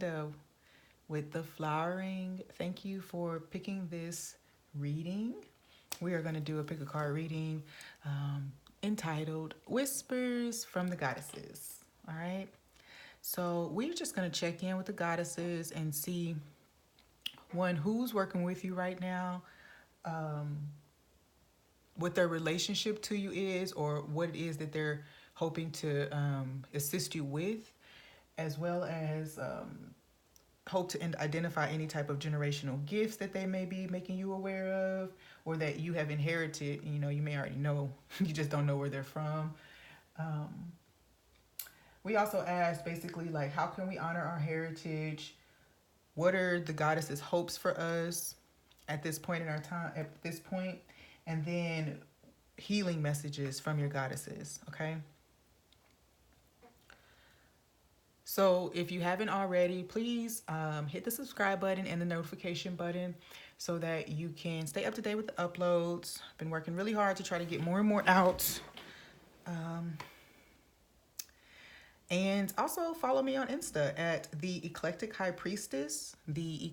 Iyanda with theFlowering. Thank you for picking this reading. We are going to do a pick a card reading entitled Whispers from the Goddesses. All right. So we're just going to check in with the goddesses and see, one, who's working with you right now, what their relationship to you is, or what it is that they're hoping to assist you with, as well as hope to identify any type of generational gifts that they may be making you aware of, or that you have inherited. You know, you may already know, you just don't know where they're from. We also asked basically, like, how can we honor our heritage? What are the goddesses' hopes for us at this point in our time, at this point? And then healing messages from your goddesses, okay? So if you haven't already, please hit the subscribe button and the notification button so that you can stay up to date with the uploads. I've been working really hard to try to get more and more out. And also follow me on Insta at the Eclectic High Priestess, the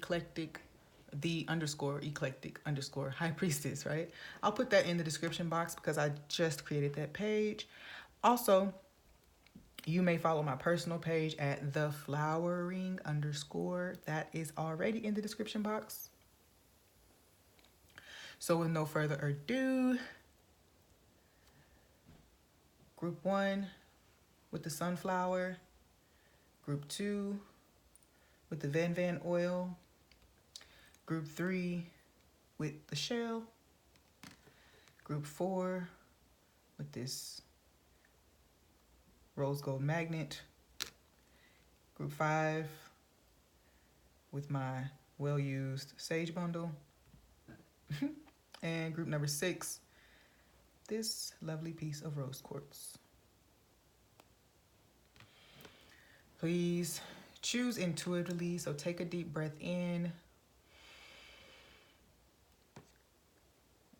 underscore eclectic underscore high priestess, right? I'll put that in the description box because I just created that page. Also, you may follow my personal page at theFlowering underscore. That is already in the description box. So with no further ado, group 1 with the sunflower, group 2 with the Van oil, group 3 with the shell, group 4 with this rose gold magnet, group 5 with my well-used sage bundle, and group number 6, this lovely piece of rose quartz. Please choose intuitively, so take a deep breath in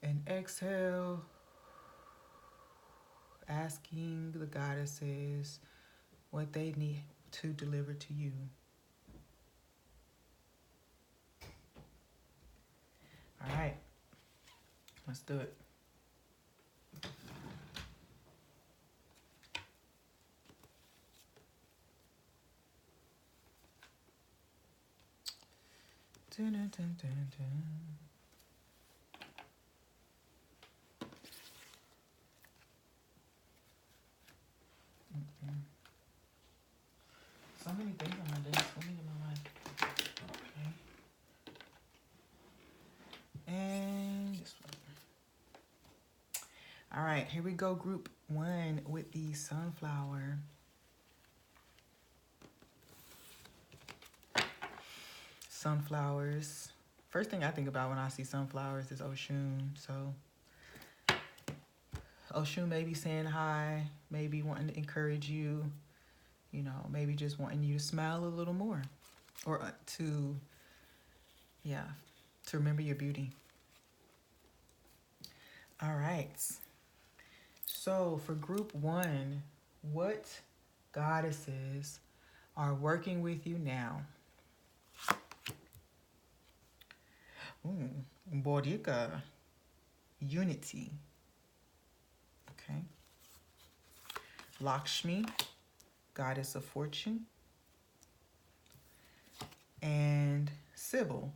and exhale, asking the goddesses what they need to deliver to you. All right, let's do it. Dun, dun, dun, dun, dun. So many things on my desk. Let me get my mic. Okay. And this one. All right, here we go. Group 1 with the sunflower. Sunflowers. First thing I think about when I see sunflowers is Oshun. So Oshun may be saying hi, maybe wanting to encourage you, you know, maybe just wanting you to smile a little more, or to remember your beauty. All right. So for group 1, what goddesses are working with you now? Bodhika, unity. Okay. Lakshmi, goddess of fortune. And Sybil.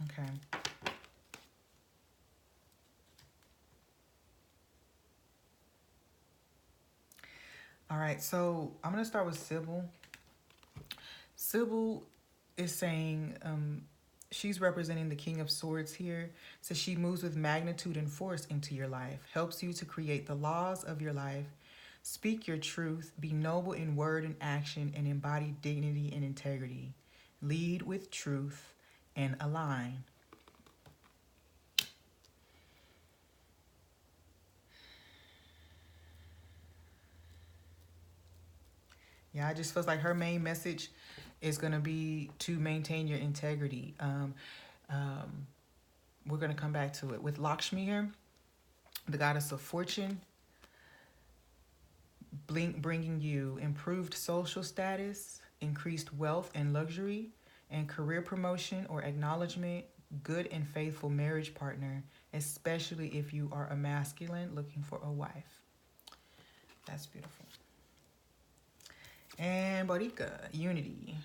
Okay. All right, so I'm going to start with Sybil. Sybil is saying she's representing the King of Swords here. So she moves with magnitude and force into your life, helps you to create the laws of your life, speak your truth, be noble in word and action, and embody dignity and integrity. Lead with truth and align. Yeah, it just feels like her main message is going to be to maintain your integrity. We're going to come back to it. With Lakshmi here, the goddess of fortune, bringing you improved social status, increased wealth and luxury, and career promotion or acknowledgement, good and faithful marriage partner, especially if you are a masculine looking for a wife. That's beautiful. And Boricua, unity.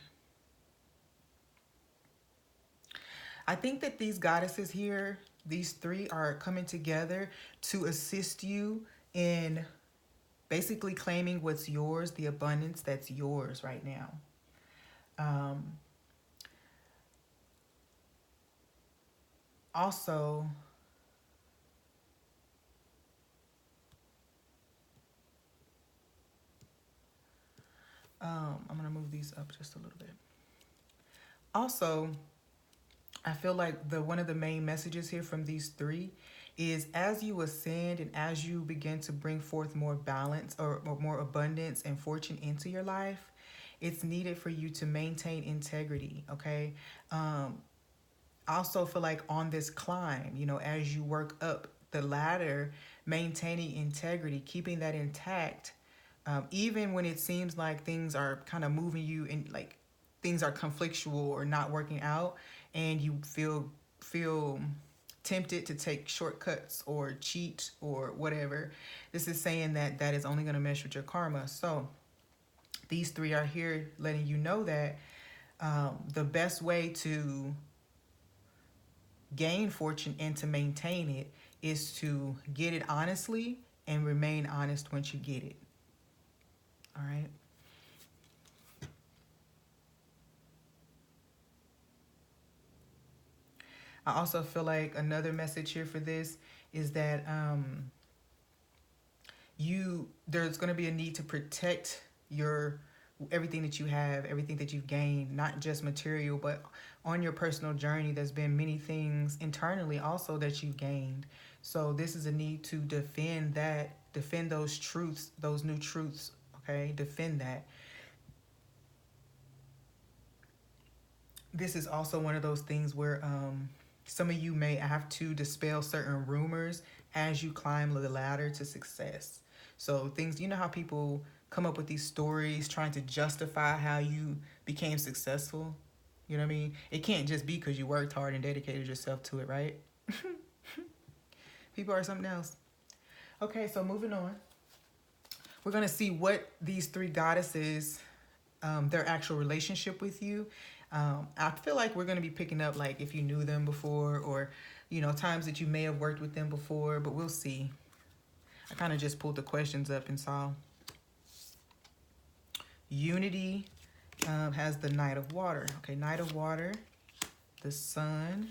I think that these goddesses here, these three, are coming together to assist you in basically claiming what's yours, the abundance that's yours right now. Also, I'm going to move these up just a little bit. Also, I feel like one of the main messages here from these three is as you ascend and as you begin to bring forth more balance or more abundance and fortune into your life, it's needed for you to maintain integrity, okay? I also feel like on this climb, you know, as you work up the ladder, maintaining integrity, keeping that intact, even when it seems like things are kind of moving you in, like things are conflictual or not working out, and you feel tempted to take shortcuts or cheat or whatever. This is saying that that is only going to mess with your karma. So these three are here letting you know that the best way to gain fortune and to maintain it is to get it honestly and remain honest once you get it. All right. I also feel like another message here for this is that there's going to be a need to protect your everything that you have, everything that you've gained, not just material, but on your personal journey, there's been many things internally also that you've gained. So this is a need to defend those truths, those new truths, okay? Defend that. This is also one of those things where some of you may have to dispel certain rumors as you climb the ladder to success. So things, you know how people come up with these stories trying to justify how you became successful? You know what I mean? It can't just be because you worked hard and dedicated yourself to it, right? People are something else. Okay, so moving on. We're going to see what these three goddesses, their actual relationship with you. I feel like we're going to be picking up like if you knew them before or, you know, times that you may have worked with them before, but we'll see. I kind of just pulled the questions up and saw. Unity has the Knight of Water. Okay, Knight of Water, the Sun,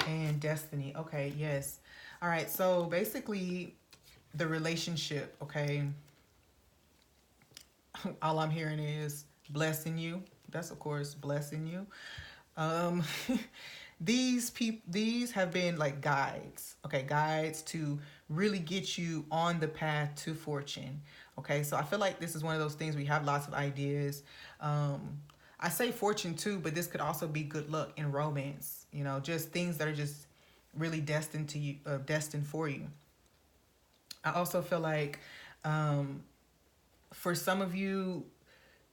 and Destiny. Okay, yes. All right, so basically the relationship, okay, all I'm hearing is blessing you. That's, of course, blessing you. These have been like guides, okay, guides to really get you on the path to fortune. Okay, so I feel like this is one of those things we have lots of ideas. I say fortune too, but this could also be good luck in romance, you know, just things that are just really destined to you, destined for you. I also feel like for some of you,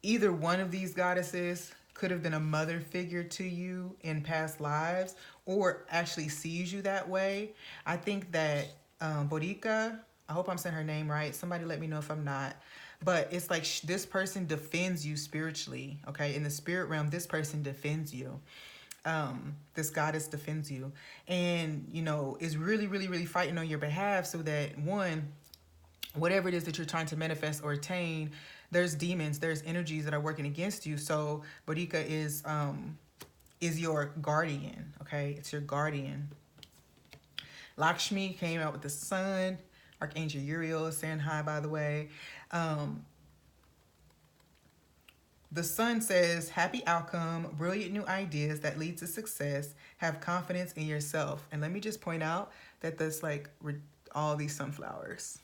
either one of these goddesses could have been a mother figure to you in past lives or actually sees you that way. I think that Boricua, I hope I'm saying her name right. Somebody let me know if I'm not. But it's like this person defends you spiritually, okay? In the spirit realm, this person defends you. This goddess defends you and, you know, is really, really, really fighting on your behalf so that, one, whatever it is that you're trying to manifest or attain, there's demons, there's energies that are working against you. So Boricua is your guardian, okay? It's your guardian. Lakshmi came out with the Sun. Archangel Uriel is saying hi, by the way. The Sun says, happy outcome, brilliant new ideas that lead to success, have confidence in yourself. And let me just point out that that's like all these sunflowers.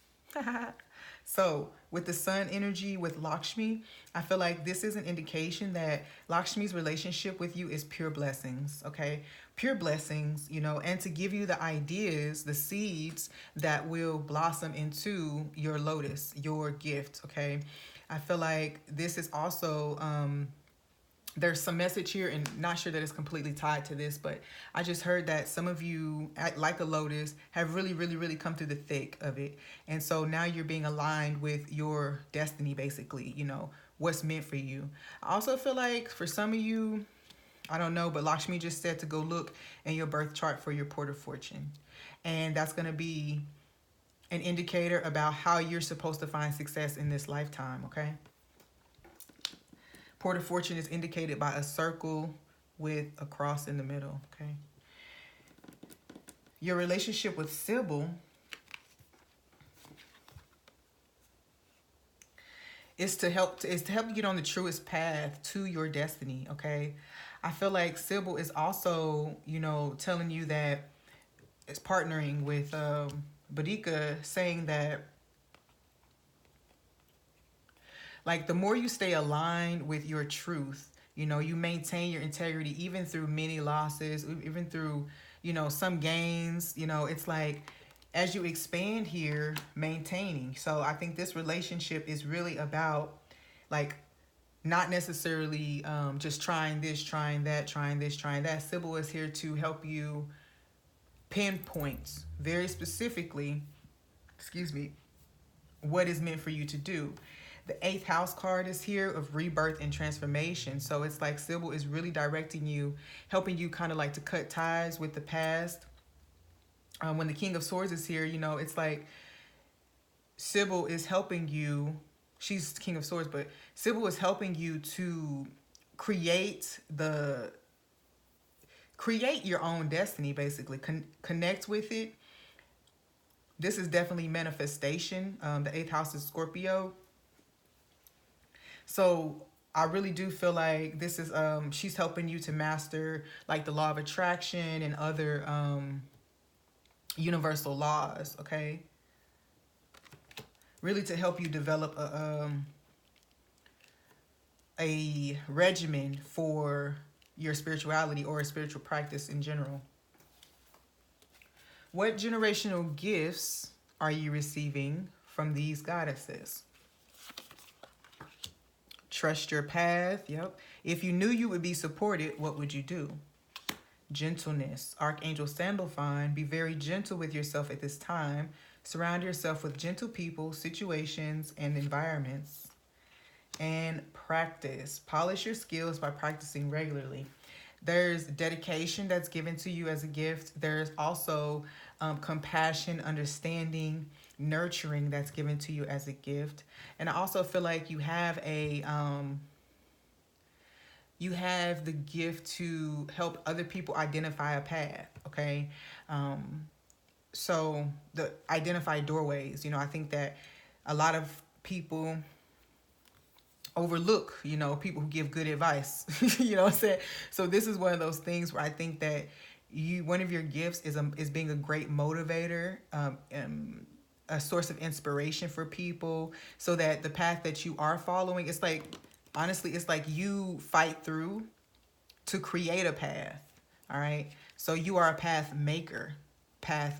So with the Sun energy with Lakshmi, I feel like this is an indication that Lakshmi's relationship with you is pure blessings, okay? pure blessings, you know, and to give you the ideas, the seeds that will blossom into your lotus, your gift, okay? I feel like this is also there's some message here, and not sure that it's completely tied to this, but I just heard that some of you, like a lotus, have really come through the thick of it. And so now you're being aligned with your destiny, basically, you know, what's meant for you. I also feel like for some of you, I don't know, but Lakshmi just said to go look in your birth chart for your port of fortune. And that's going to be an indicator about how you're supposed to find success in this lifetime, okay? Port of fortune is indicated by a circle with a cross in the middle, okay? Your relationship with Sybil is to help you get on the truest path to your destiny, okay? I feel like Sybil is also, you know, telling you that it's partnering with Badika, saying that like the more you stay aligned with your truth, you know, you maintain your integrity even through many losses, even through, you know, some gains, you know, it's like as you expand here, maintaining. So I think this relationship is really about like not necessarily just trying this, trying that, trying this, trying that. Sybil is here to help you pinpoint very specifically, excuse me, what is meant for you to do. The 8th house card is here of rebirth and transformation. So it's like Sybil is really directing you, helping you kind of like to cut ties with the past. When the King of Swords is here, you know, it's like Sybil is helping you. She's King of Swords, but Sybil is helping you to create your own destiny, basically. Connect with it. This is definitely manifestation. The 8th house is Scorpio. So I really do feel like this is she's helping you to master like the law of attraction and other universal laws, okay? Really to help you develop a regimen for your spirituality or a spiritual practice in general. What generational gifts are you receiving from these goddesses? Trust your path. Yep. If you knew you would be supported, what would you do? Gentleness. Archangel Sandalphon. Be very gentle with yourself at this time. Surround yourself with gentle people, situations, and environments. And practice. Polish your skills by practicing regularly. There's dedication that's given to you as a gift. There's also compassion, understanding, nurturing that's given to you as a gift. And I also feel like you have the gift to help other people identify a path, okay? So the identify doorways, you know, I think that a lot of people overlook, you know, people who give good advice, you know what I'm saying? So this is one of those things where I think that one of your gifts is being a great motivator, a source of inspiration for people, so that the path that you are following, it's like, honestly, it's like you fight through to create a path, all right? So you are a path maker, okay?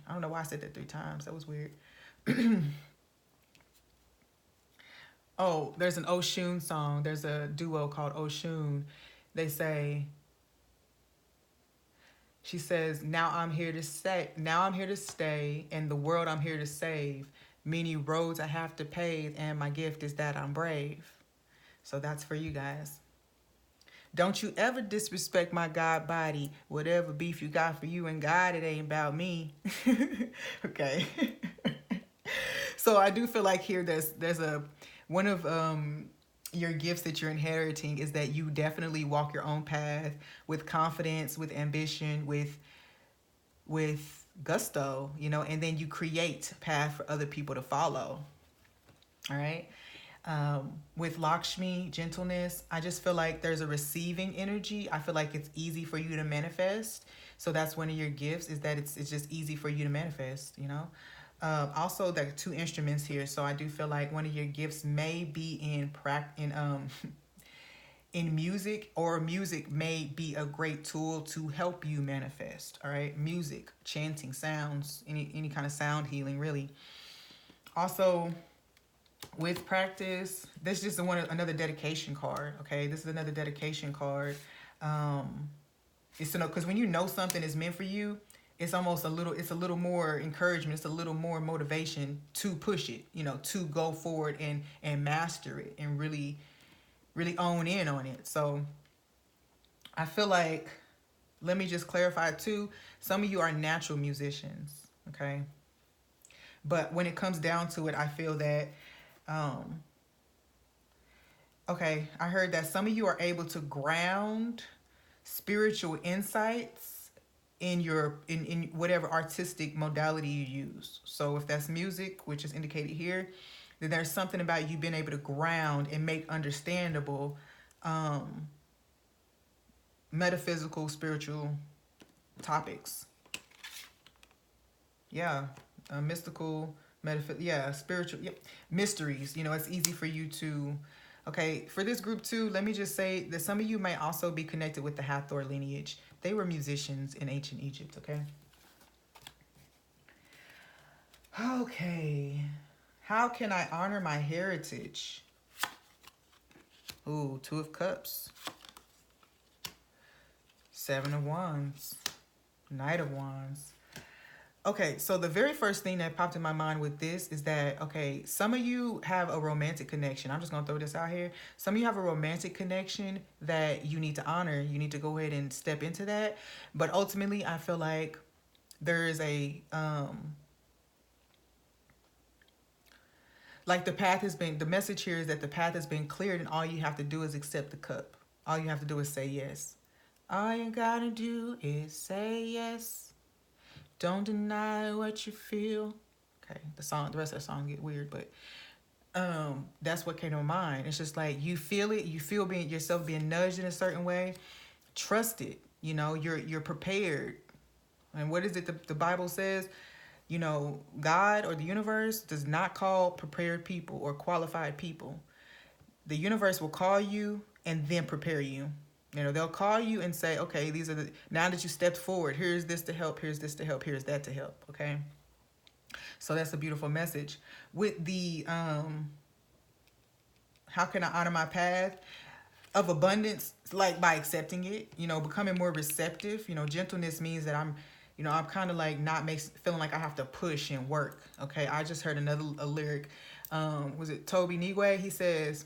I don't know why I said that 3 times. That was weird. Oh, there's an Oshun song. There's a duo called Oshun. They say, she says, now I'm here to stay, and the world I'm here to save. Many roads I have to pave, and my gift is that I'm brave. So that's for you guys. Don't you ever disrespect my God body. Whatever beef you got for you and God, it ain't about me. Okay. So I do feel like here there's one of your gifts that you're inheriting is that you definitely walk your own path with confidence, with ambition, with gusto, you know, and then you create a path for other people to follow. All right. With Lakshmi, gentleness, I just feel like there's a receiving energy. I feel like it's easy for you to manifest. So that's one of your gifts, is that it's just easy for you to manifest, you know. Also, there are 2 instruments here, so I do feel like one of your gifts may be in in music, or music may be a great tool to help you manifest. All right, music, chanting, sounds, any kind of sound healing, really. Also, with practice, this is just another dedication card. Okay, this is another dedication card. It's to know, because when you know something is meant for you, it's a little more encouragement, it's a little more motivation to push it, to go forward and master it and really own in on it. So I feel like, let me just clarify too, some of you are natural musicians, okay? But when it comes down to it, I feel that okay, I heard that some of you are able to ground spiritual insights in in whatever artistic modality you use. So if that's music, which is indicated here, then there's something about you being able to ground and make understandable metaphysical, spiritual topics. Yeah, mystical, spiritual, mysteries. It's easy for you to. Okay, for this group too, let me just say that some of you may also be connected with the Hathor lineage. They were musicians in ancient Egypt, okay? Okay, how can I honor my heritage? Ooh, Two of Cups. Seven of Wands. Knight of Wands. Okay, so the very first thing that popped in my mind with this is that, okay, some of you have a romantic connection. I'm just going to throw this out here. Some of you have a romantic connection that you need to honor. You need to go ahead and step into that. But ultimately, I feel like there is a, like the message here is that the path has been cleared and all you have to do is accept the cup. All you have to do is say yes. All you gotta do is say yes. Don't deny what you feel. Okay, the rest of the song get weird, but that's what came to mind. It's just like you feel it, you feel yourself being nudged in a certain way. Trust it. You're prepared. And what is it the Bible says? God or the universe does not call prepared people or qualified people. The universe will call you and then prepare you. They'll call you and say, okay, now that you stepped forward, here's this to help, here's this to help, here's that to help, okay? So that's a beautiful message. With the, how can I honor my path of abundance? Like by accepting it, becoming more receptive. Gentleness means that I'm kind of like not feeling like I have to push and work, okay? I just heard a lyric, was it Toby Nigwe? He says,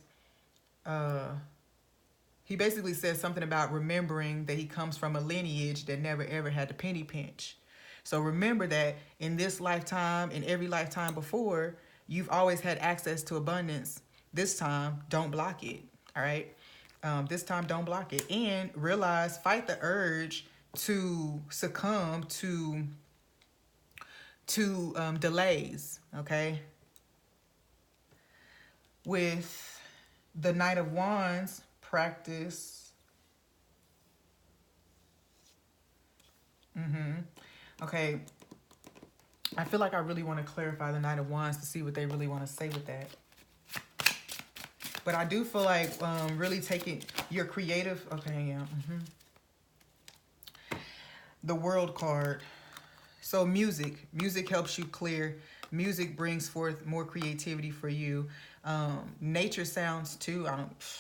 he basically says something about remembering that he comes from a lineage that never ever had to penny pinch. So remember that in this lifetime and every lifetime before, you've always had access to abundance. This time, don't block it, all right? This time, don't block it. And fight the urge to succumb to delays, okay? With the Knight of Wands, practice. Okay. I feel like I really want to clarify the Knight of Wands to see what they really want to say with that. But I do feel like really taking your creative. Okay, yeah. The World card. So music helps you clear. Music brings forth more creativity for you. Nature sounds too.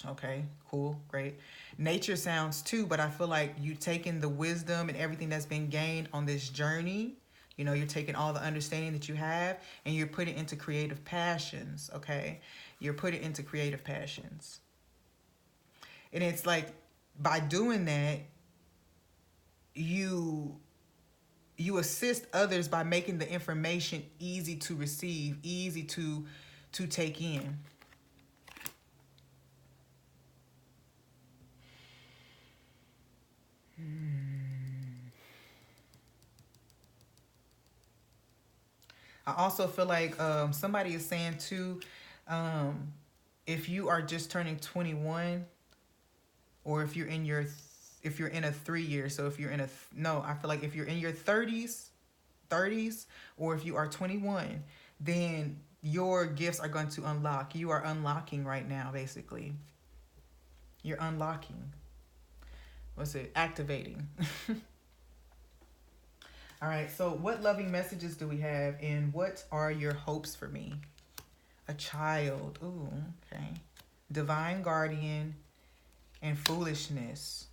Okay, cool, great. Nature sounds too, but I feel like you taking the wisdom and everything that's been gained on this journey. You're taking all the understanding that you have and you're putting into creative passions, okay? You're putting into creative passions. And it's like, by doing that, you assist others by making the information easy to receive, easy to take in. I also feel like somebody is saying too, if you are just turning 21, or if you're in a 3 year, so if you're in I feel like if you're in your 30s, or if you are 21, then your gifts are going to unlock. You are unlocking right now, basically. You're unlocking. What's it? Activating. All right, so what loving messages do we have, and what are your hopes for me? A child. Ooh, okay. Divine guardian and foolishness.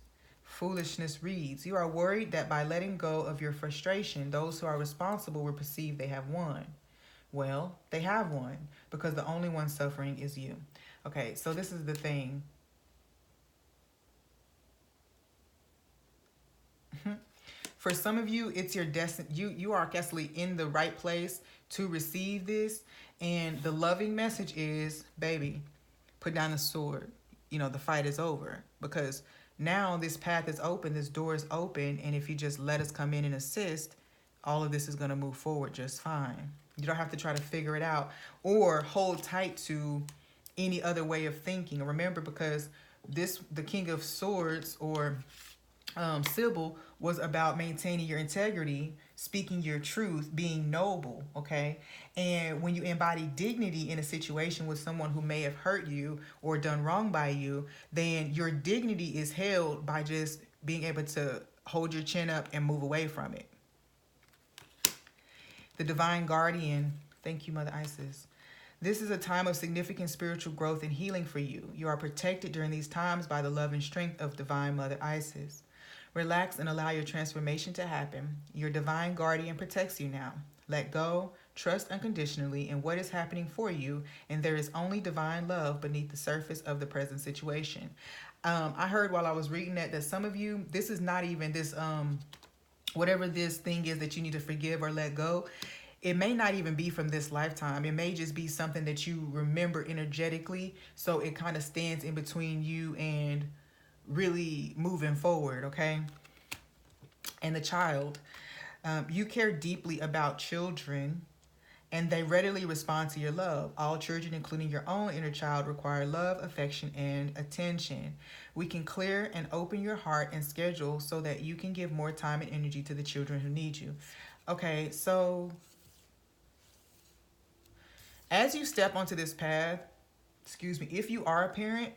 Foolishness reads, you are worried that by letting go of your frustration, those who are responsible will perceive they have won. Well, they have won because the only one suffering is you. Okay, so this is the thing. For some of you, it's your destiny. You are actually in the right place to receive this. And the loving message is, baby, put down the sword. You know, the fight is over. Because now this path is open, this door is open. And if you just let us come in and assist, all of this is going to move forward just fine. You don't have to try to figure it out or hold tight to any other way of thinking. Remember, because the King of Swords, or Sybil, was about maintaining your integrity, speaking your truth, being noble, okay? And when you embody dignity in a situation with someone who may have hurt you or done wrong by you, then your dignity is held by just being able to hold your chin up and move away from it. The divine guardian, thank you, Mother Isis. This is a time of significant spiritual growth and healing for you. You are protected during these times by the love and strength of Divine Mother Isis. Relax and allow your transformation to happen. Your divine guardian protects you now. Let go, trust unconditionally in what is happening for you, and there is only divine love beneath the surface of the present situation. I heard while I was reading that some of you, this is not even this, whatever this thing is that you need to forgive or let go. It may not even be from this lifetime. It may just be something that you remember energetically, so it kind of stands in between you and really moving forward, okay? And the child, you care deeply about children, and they readily respond to your love. All children, including your own inner child, require love, affection, and attention. We can clear and open your heart and schedule so that you can give more time and energy to the children who need you. Okay, so as you step onto this path, if you are a parent,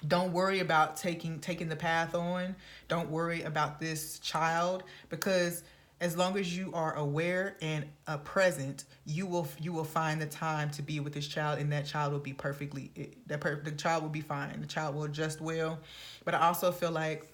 don't worry about taking the path on. Don't worry about this child, because as long as you are aware and present, you will find the time to be with this child, and that child will be the child will be fine. The child will adjust well. But I also feel like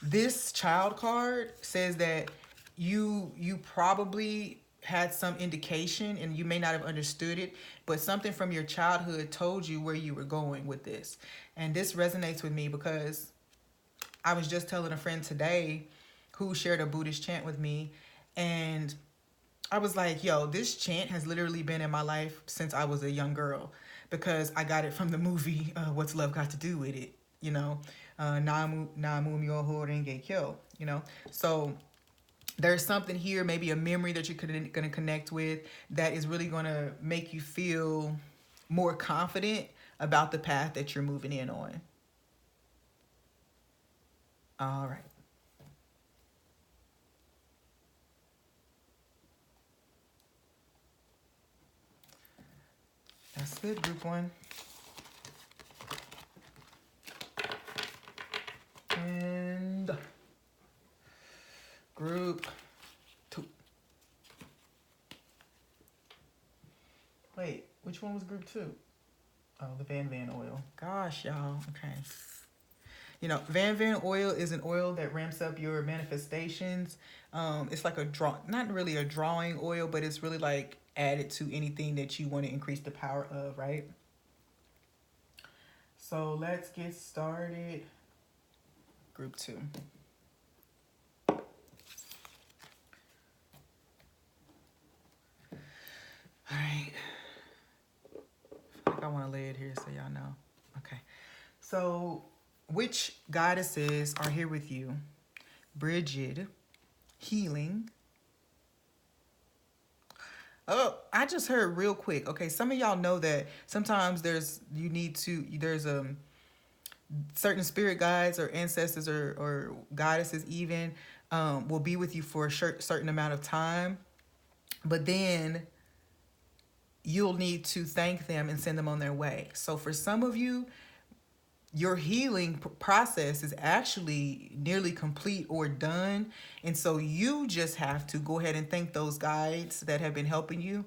this child card says that you probably had some indication, and you may not have understood it, but something from your childhood told you where you were going with this. And this resonates with me because I was just telling a friend today who shared a Buddhist chant with me, and I was like, yo, this chant has literally been in my life since I was a young girl, because I got it from the movie What's Love Got to Do with It, you know, Namu Myoho Renge Kyo, you know. So there's something here, maybe a memory that you're going to connect with, that is really going to make you feel more confident about the path that you're moving in on. All right. That's good, group one. And group two. Wait, which one was group two? Oh, the Van Van oil. Gosh, y'all. Okay. You know, Van Van oil is an oil that ramps up your manifestations. It's like not really a drawing oil, but it's really like added to anything that you want to increase the power of, right? So let's get started. Group two. All right. I think I want to lay it here so y'all know. Okay. So which goddesses are here with you? Bridget, healing. Oh, I just heard real quick. Okay, some of y'all know that sometimes there's certain spirit guides or ancestors or goddesses even will be with you for a certain amount of time, but then you'll need to thank them and send them on their way. So for some of you, your healing process is actually nearly complete or done. And so you just have to go ahead and thank those guides that have been helping you,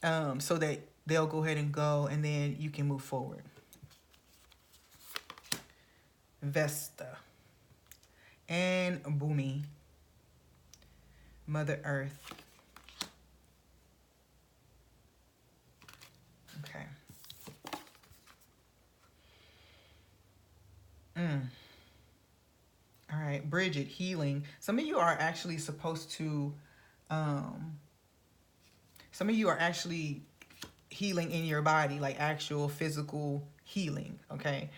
so that they'll go ahead and go, and then you can move forward. Vesta and Bhumi, Mother Earth. Okay. All right, Bridget, healing. Some of you are actually supposed to, um, some of you are actually healing in your body, like actual physical healing, okay?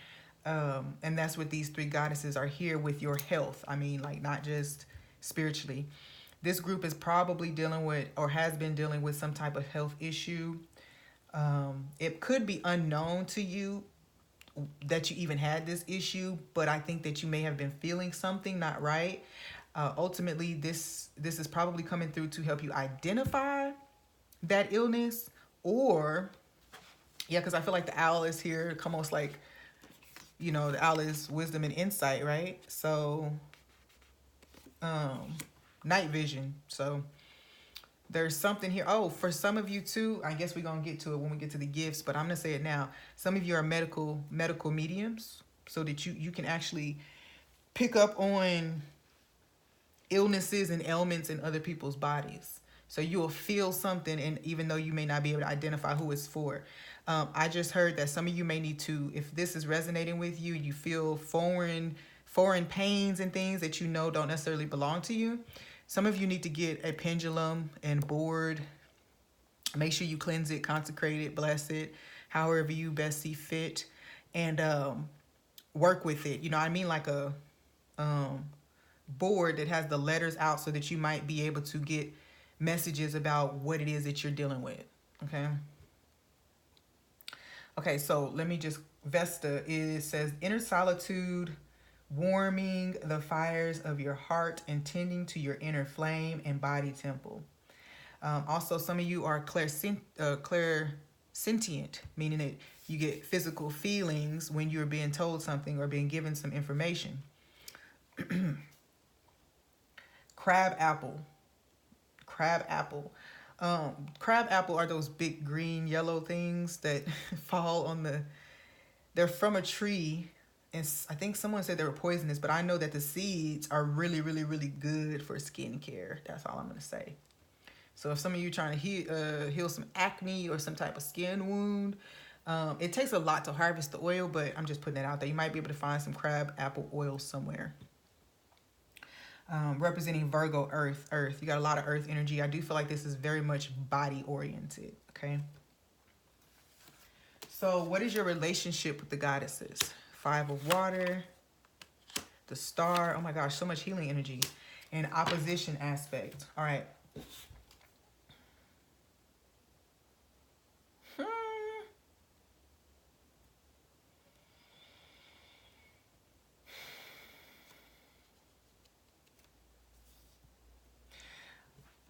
And that's what these three goddesses are here with your health. I mean, like not just spiritually. This group is probably dealing with or has been dealing with some type of health issue. It could be unknown to you that you even had this issue, but I think that you may have been feeling something not right. Ultimately, this is probably coming through to help you identify that illness, or yeah, because I feel like the owl is here, almost like, the owl is wisdom and insight, right? So, night vision. So there's something here. Oh, for some of you too, I guess we're gonna get to it when we get to the gifts, but I'm gonna say it now. Some of you are medical mediums, so that you can actually pick up on illnesses and ailments in other people's bodies. So you will feel something, and even though you may not be able to identify who it's for. I just heard that some of you may need to, if this is resonating with you, you feel foreign pains and things that don't necessarily belong to you. Some of you need to get a pendulum and board. Make sure you cleanse it, consecrate it, bless it, however you best see fit, and work with it. You know what I mean? Like a board that has the letters out so that you might be able to get messages about what it is that you're dealing with. Okay. Okay, so let me just, Vesta, it says inner solitude, warming the fires of your heart and tending to your inner flame and body temple. Also, some of you are clairsentient, meaning that you get physical feelings when you're being told something or being given some information. Crab apple. Crab apple. Crab apple are those big green yellow things that fall on they're from a tree, and I think someone said they were poisonous, but I know that the seeds are really, really, really good for skincare. That's all I'm going to say. So if some of you trying to heal some acne or some type of skin wound, it takes a lot to harvest the oil, but I'm just putting that out there. You might be able to find some crab apple oil somewhere. Representing Virgo, earth. You got a lot of earth energy. I do feel like this is very much body oriented, okay? So what is your relationship with the goddesses? 5 of water, the star. Oh my gosh, so much healing energy. And opposition aspect. All right.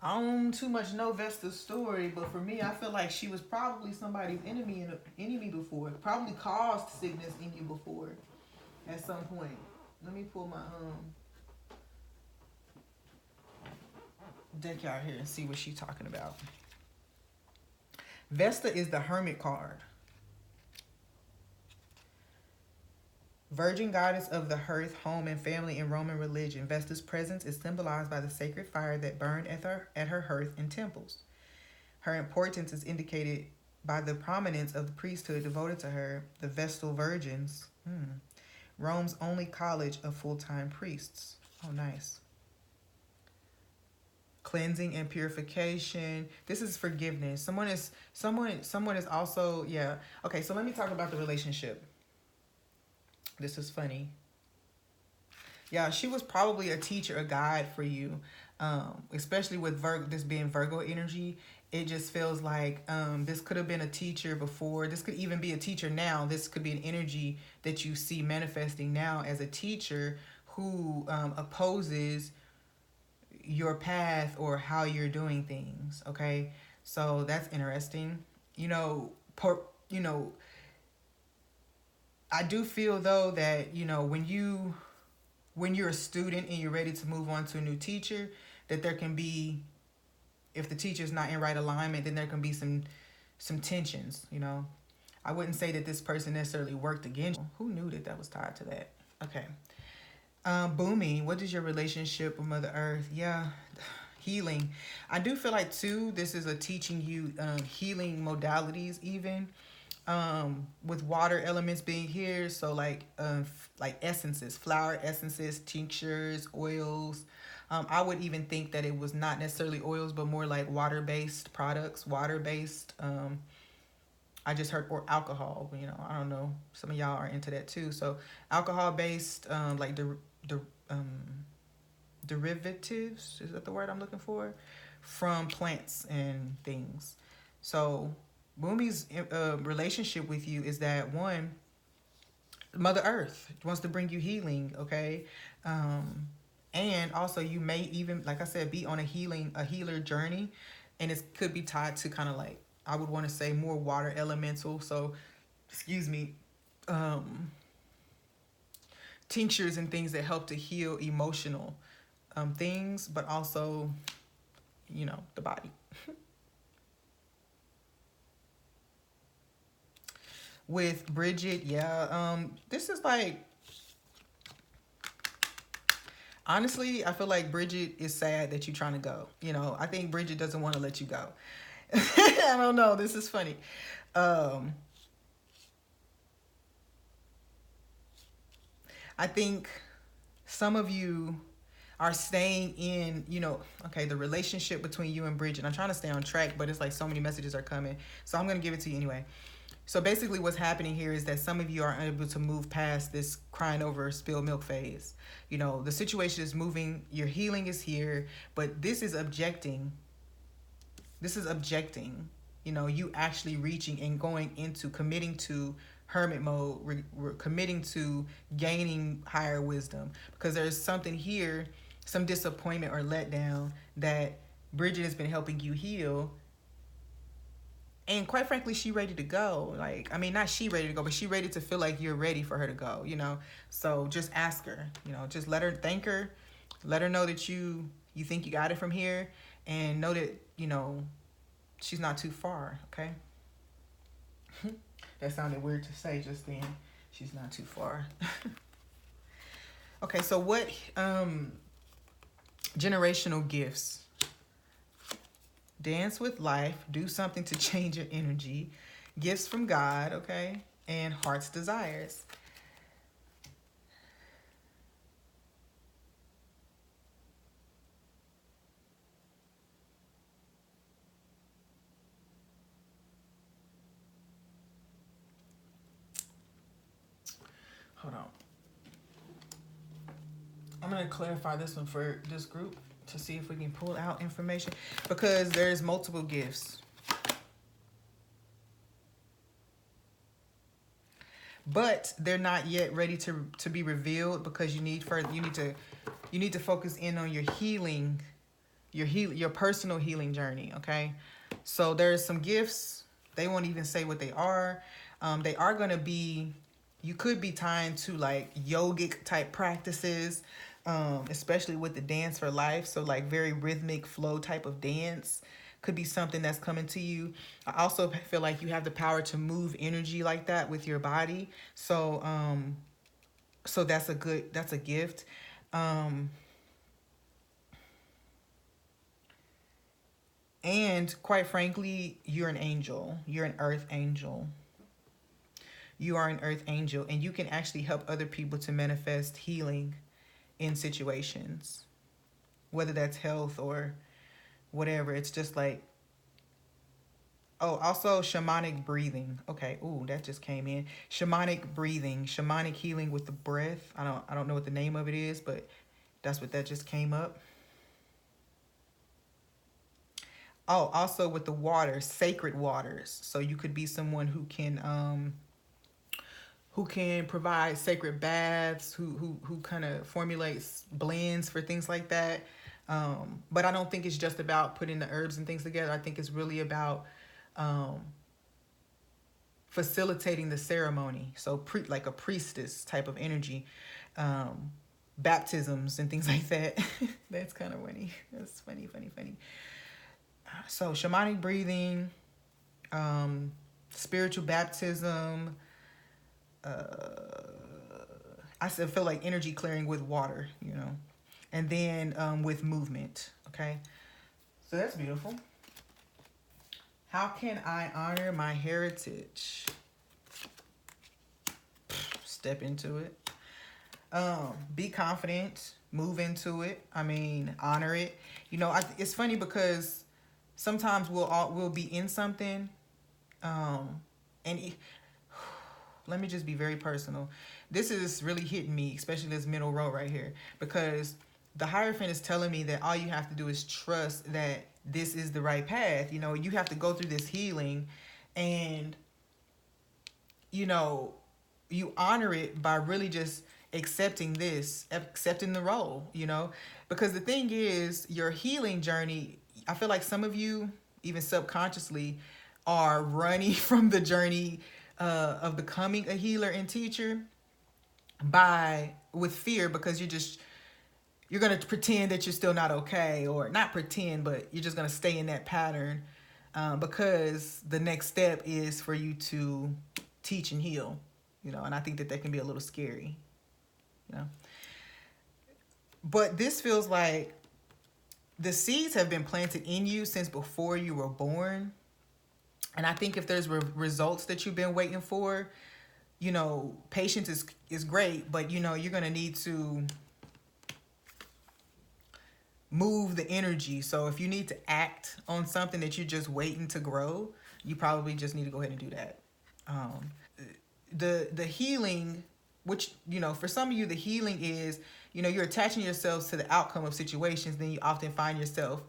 I don't too much know Vesta's story, but for me, I feel like she was probably somebody's enemy before. Probably caused sickness in you before at some point. Let me pull my deck out here and see what she's talking about. Vesta is the Hermit card. Virgin goddess of the hearth, home, and family in Roman religion, Vesta's presence is symbolized by the sacred fire that burned at her hearth in temples. Her importance is indicated by the prominence of the priesthood devoted to her, the Vestal Virgins, Rome's only college of full-time priests. Oh, nice. Cleansing and purification. This is forgiveness. Someone is also, yeah. Okay, so let me talk about the relationship. This is funny. Yeah, she was probably a teacher, a guide for you, especially with this being Virgo energy. It just feels like this could have been a teacher before. This could even be a teacher now. This could be an energy that you see manifesting now as a teacher who opposes your path or how you're doing things. Okay, so that's interesting. I do feel though that, you know, when you're a student and you're ready to move on to a new teacher, that there can be, if the teacher's not in right alignment, then there can be some tensions, you know. I wouldn't say that this person necessarily worked against you. Who knew that that was tied to that? Okay. Boomy, what is your relationship with Mother Earth? Yeah, healing. I do feel like too, this is a teaching you healing modalities even. With water elements being here, so like essences, flower essences, tinctures, oils. I would even think that it was not necessarily oils, but more like water-based products, water-based. I just heard, or alcohol. You know, I don't know. Some of y'all are into that too. So alcohol-based, like the derivatives, is that the word I'm looking for, from plants and things. So Boomy's relationship with you is that, one, Mother Earth wants to bring you healing, okay? And also you may even, like I said, be on a healer journey, and it could be tied to kind of like, I would want to say, more water elemental. So, excuse me, tinctures and things that help to heal emotional things, but also, you know, the body. With Bridget, yeah, this is like, honestly, I feel like Bridget is sad that you're trying to go. You know, I think Bridget doesn't want to let you go. I don't know. This is funny. I think some of you are staying in, you know, okay, the relationship between you and Bridget. I'm trying to stay on track, but it's like so many messages are coming. So I'm going to give it to you anyway. So basically what's happening here is that some of you are unable to move past this crying over spilled milk phase. You know, the situation is moving, your healing is here, but this is objecting. This is objecting, you know, you actually reaching and going into committing to hermit mode, committing to gaining higher wisdom, because there's something here, some disappointment or letdown that Bridget has been helping you heal. And quite frankly, she ready to go. Like, I mean, not she ready to go, but she ready to feel like you're ready for her to go, you know? So just ask her, you know, just let her, thank her, let her know that you think you got it from here, and know that, you know, she's not too far, okay? That sounded weird to say just then. She's not too far. Okay, so what generational gifts? Dance with life, do something to change your energy, gifts from God, okay, and heart's desires. Hold on. I'm going to clarify this one for this group to see if we can pull out information, because there's multiple gifts. But they're not yet ready to be revealed, because you need to focus in on your healing, your personal healing journey, okay? So there's some gifts. They won't even say what they are. They are going to be, you could be tying to like yogic type practices, especially with the dance for life. So like very rhythmic flow type of dance could be something that's coming to you. I also feel like you have the power to move energy like that with your body. So so that's a gift. And quite frankly, you're an angel. You're an earth angel. You are an earth angel, and you can actually help other people to manifest healing in situations, whether that's health or whatever. It's just like, oh, also shamanic breathing. Okay, ooh, that just came in. Shamanic breathing, shamanic healing with the breath. I don't know what the name of it is, but that's what that just came up. Oh, also with the water, sacred waters. So you could be someone who can provide sacred baths, who kind of formulates blends for things like that. But I don't think it's just about putting the herbs and things together. I think it's really about facilitating the ceremony. So like a priestess type of energy. Baptisms and things like that. That's kind of funny. That's funny. So shamanic breathing, spiritual baptism. I feel like energy clearing with water, and then with movement. Okay, so that's beautiful. How can I honor my heritage? Step into it. Be confident. Move into it. I mean, honor it. It's funny because sometimes we'll be in something, and let me just be very personal. This is really hitting me, especially this middle row right here, because the Hierophant is telling me that all you have to do is trust that this is the right path. You have to go through this healing, and you honor it by really just accepting the role, because the thing is, your healing journey, I feel like some of you, even subconsciously, are running from the journey of becoming a healer and teacher with fear, because you're going to pretend that you're still not okay, or not pretend, but you're just going to stay in that pattern, because the next step is for you to teach and heal, and I think that can be a little scary, but this feels like the seeds have been planted in you since before you were born. And I think if there's results that you've been waiting for, patience is great, but you're going to need to move the energy. So if you need to act on something that you're just waiting to grow, you probably just need to go ahead and do that. The healing, which, for some of you, the healing is, you're attaching yourselves to the outcome of situations. Then you often find yourself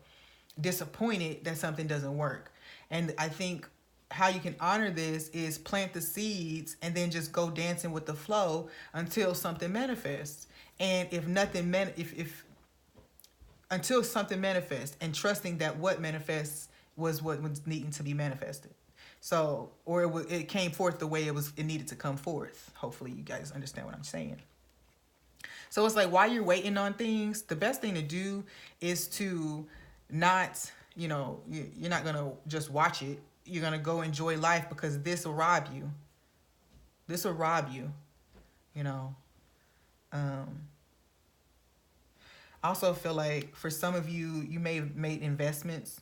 disappointed that something doesn't work. And I think how you can honor this is plant the seeds and then just go dancing with the flow until something manifests. And until something manifests, and trusting that what manifests was what was needing to be manifested. So, or it came forth the way it needed to come forth. Hopefully you guys understand what I'm saying. So it's like, while you're waiting on things, the best thing to do is to not, you're not going to just watch it. You're going to go enjoy life, because this will rob you. I also feel like for some of you, you may have made investments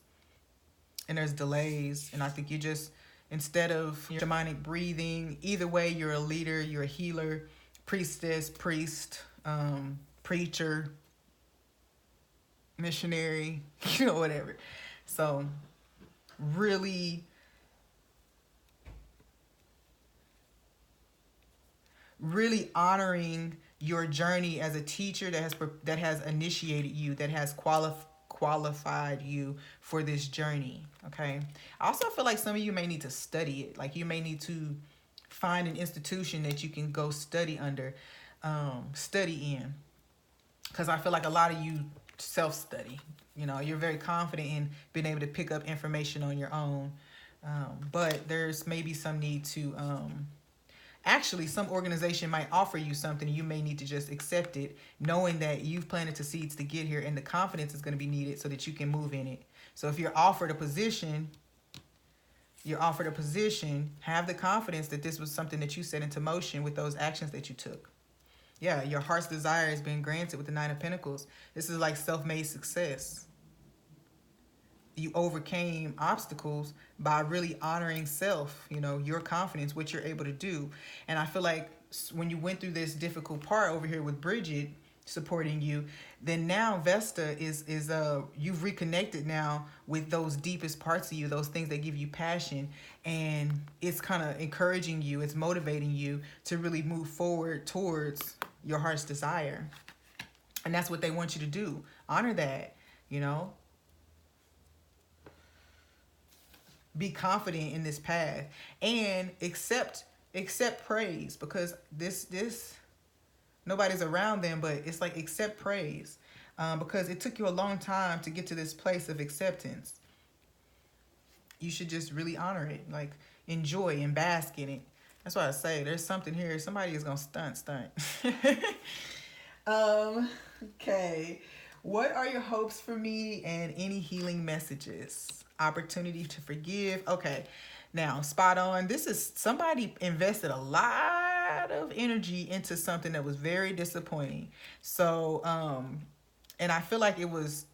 and there's delays. And I think you just, instead of shamanic breathing, either way, you're a leader, you're a healer, priestess, priest, preacher, missionary, whatever. So really honoring your journey as a teacher that has initiated you, that has qualified you for this journey. Okay. I also feel like some of you may need to study it. Like, you may need to find an institution that you can go study in, because I feel like a lot of you self-study. You're very confident in being able to pick up information on your own, but there's maybe some need to actually, some organization might offer you something, and you may need to just accept it, knowing that you've planted the seeds to get here, and the confidence is going to be needed so that you can move in it. So if you're offered a position, have the confidence that this was something that you set into motion with those actions that you took. Yeah, your heart's desire has been granted with the Nine of Pentacles. This is like self-made success. You overcame obstacles by really honoring self, your confidence, what you're able to do. And I feel like when you went through this difficult part over here with Bridget supporting you, then now Vesta is you've reconnected now with those deepest parts of you, those things that give you passion, and it's kind of encouraging you, it's motivating you to really move forward towards your heart's desire. And that's what they want you to do. Honor that, Be confident in this path, and accept praise, because this nobody's around them, but it's like, accept praise, because it took you a long time to get to this place of acceptance. you should just really honor it, like enjoy and bask in it. That's why I say there's something here. Somebody is gonna stunt. um, okay. What are your hopes for me and any healing messages? Opportunity to forgive. Okay. Now, spot on. This is somebody invested a lot of energy into something that was very disappointing. So, and I feel like it was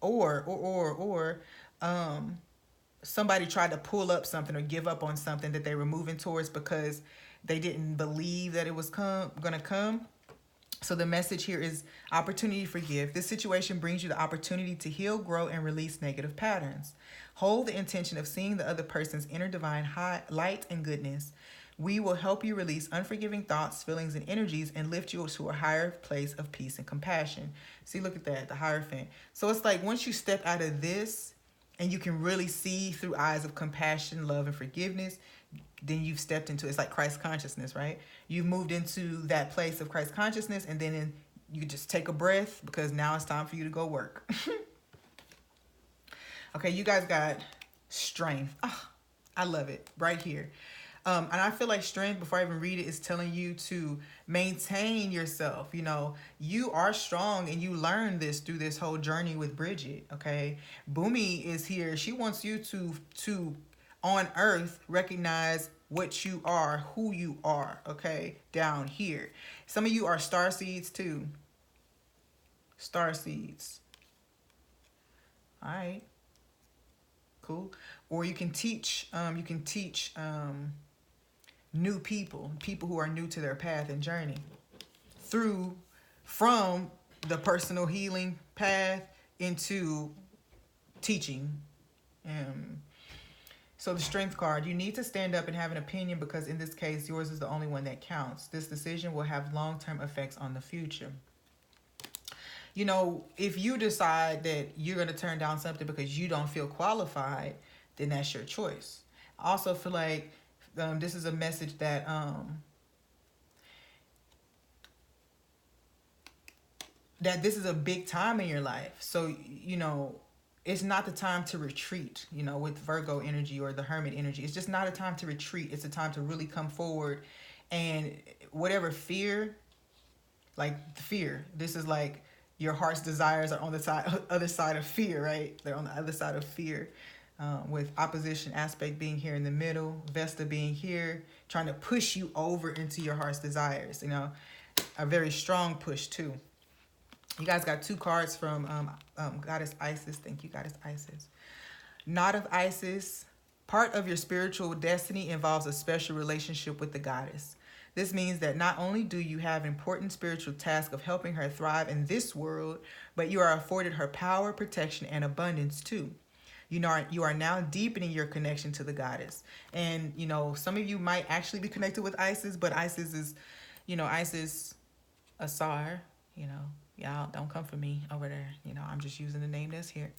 or somebody tried to pull up something or give up on something that they were moving towards because they didn't believe that it was gonna come. So the message here is opportunity to forgive. This situation brings you the opportunity to heal, grow, and release negative patterns. Hold the intention of seeing the other person's inner divine light and goodness. We will help you release unforgiving thoughts, feelings, and energies and lift you to a higher place of peace and compassion. See, look at that, the Hierophant. So it's like once you step out of this and you can really see through eyes of compassion, love, and forgiveness, then you've stepped into, it's like Christ consciousness, right? You've moved into that place of Christ consciousness, and then you just take a breath because now it's time for you to go work. Okay, you guys got strength. Oh, I love it right here. And I feel like strength, before I even read it, is telling you to maintain yourself. You know, you are strong, and you learn this through this whole journey with Bridget, okay? Boomy is here. She wants you to on earth recognize what you are, who you are, okay? Down here. Some of you are star seeds too. Star seeds. All right. Cool. Or you can teach new people who are new to their path and journey from the personal healing path into teaching. So the strength card, you need to stand up and have an opinion because in this case, yours is the only one that counts. This decision will have long-term effects on the future. You know, if you decide that you're going to turn down something because you don't feel qualified, then that's your choice. I also feel like this is a message that that this is a big time in your life. So, you know, it's not the time to retreat, you know, with Virgo energy or the Hermit energy. It's just not a time to retreat. It's a time to really come forward, and whatever fear, this is like your heart's desires are on the other side of fear, right? They're on the other side of fear. With opposition aspect being here in the middle, Vesta being here, trying to push you over into your heart's desires, you know, a very strong push too. You guys got two cards from Goddess Isis. Thank you, Goddess Isis. Knot of Isis. Part of your spiritual destiny involves a special relationship with the goddess. This means that not only do you have important spiritual task of helping her thrive in this world, but you are afforded her power, protection, and abundance too. You are now deepening your connection to the goddess. And, you know, some of you might actually be connected with Isis, but Isis is, you know, Isis Asar, you know, y'all don't come for me over there. You know, I'm just using the name that's here.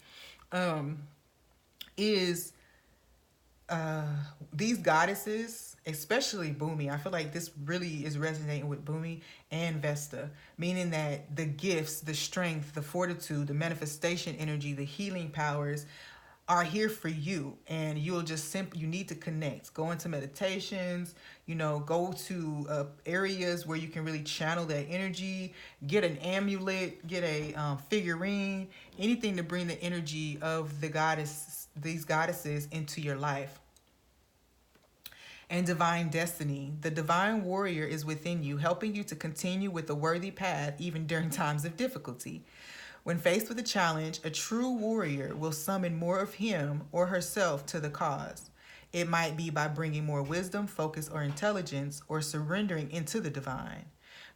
These goddesses, especially Boomy, I feel like this really is resonating with Boomy and Vesta, meaning that the gifts, the strength, the fortitude, the manifestation energy, the healing powers are here for you, and you'll just you need to connect. Go into meditations, you know, go to areas where you can really channel that energy, get an amulet, get a figurine, anything to bring the energy of these goddesses into your life. And divine destiny. The divine warrior is within you, helping you to continue with the worthy path even during times of difficulty. When faced with a challenge, a true warrior will summon more of him or herself to the cause. It might be by bringing more wisdom, focus, or intelligence, or surrendering into the divine.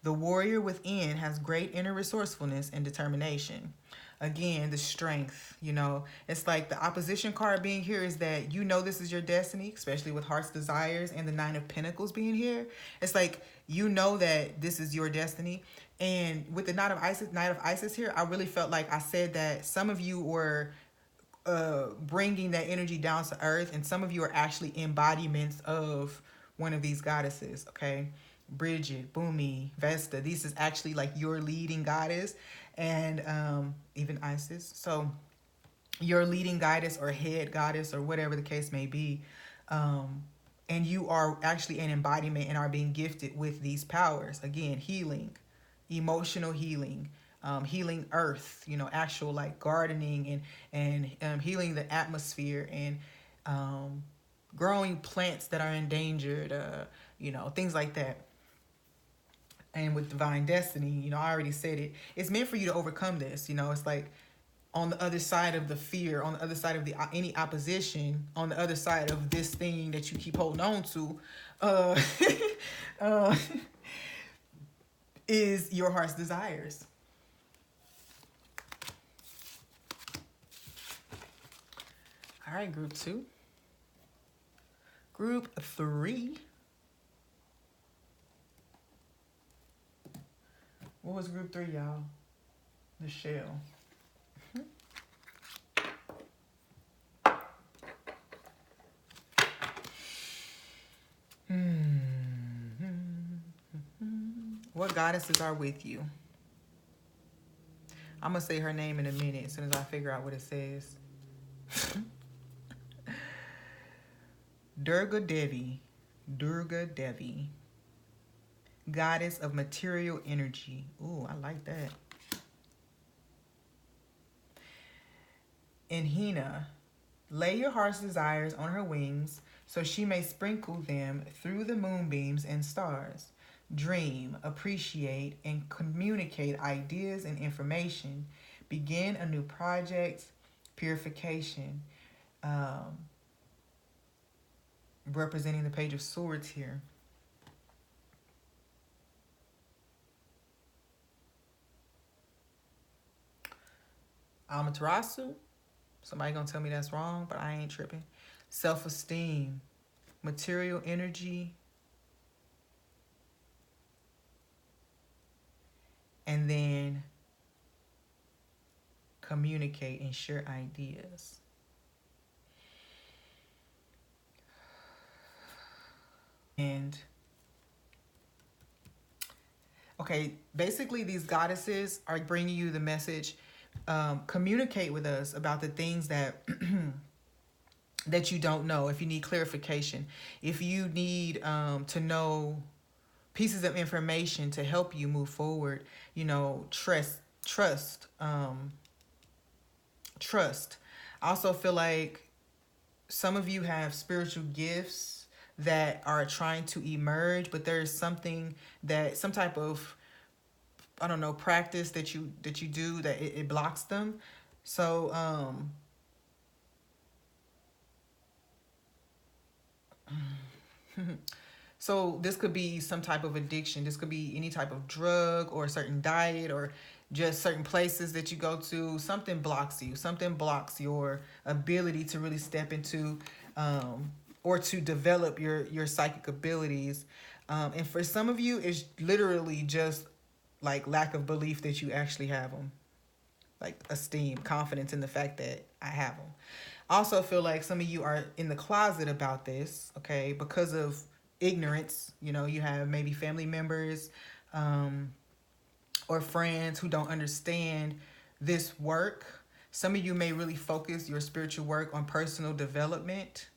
The warrior within has great inner resourcefulness and determination. Again, the strength, you know, it's like the opposition card being here is that you know this is your destiny, especially with Heart's Desires and the Nine of Pentacles being here. It's like you know that this is your destiny. And with the Knight of Isis here, I really felt like I said that some of you were bringing that energy down to earth, and some of you are actually embodiments of one of these goddesses, okay? Bridget, Boomy, Vesta, this is actually like your leading goddess, and even Isis. So your leading goddess or head goddess or whatever the case may be. And you are actually an embodiment and are being gifted with these powers. Again, healing, emotional healing, healing earth, actual like gardening and healing the atmosphere and growing plants that are endangered, things like that. And with divine destiny, I already said it. It's meant for you to overcome this. It's like on the other side of the fear, on the other side of the any opposition, on the other side of this thing that you keep holding on to, uh, uh, is your heart's desires. All right, group 2. Group 3. What was group 3, y'all? The shell. What goddesses are with you? I'm going to say her name in a minute as soon as I figure out what it says. Durga Devi. Goddess of material energy. Ooh, I like that. And Hina. Lay your heart's desires on her wings so she may sprinkle them through the moonbeams and stars. Dream, appreciate, and communicate ideas and information. Begin a new project. Purification. Representing the Page of Swords here. Amaterasu. Somebody gonna tell me that's wrong, but I ain't tripping. Self-esteem. Material energy. And then communicate and share ideas. And okay, basically these goddesses are bringing you the message. Communicate with us about the things that that you don't know. If you need clarification, if you need to know pieces of information to help you move forward, trust. I also feel like some of you have spiritual gifts that are trying to emerge, but there's some type of, I don't know, practice that you do that it blocks them. So so this could be some type of addiction. This could be any type of drug or a certain diet or just certain places that you go to. Something blocks you. Something blocks your ability to really step into or to develop your psychic abilities. And for some of you, it's literally just like lack of belief that you actually have them. Like esteem, confidence in the fact that I have them. I also feel like some of you are in the closet about this, okay, because of ignorance. You have maybe family members or friends who don't understand this work. Some of you may really focus your spiritual work on personal development.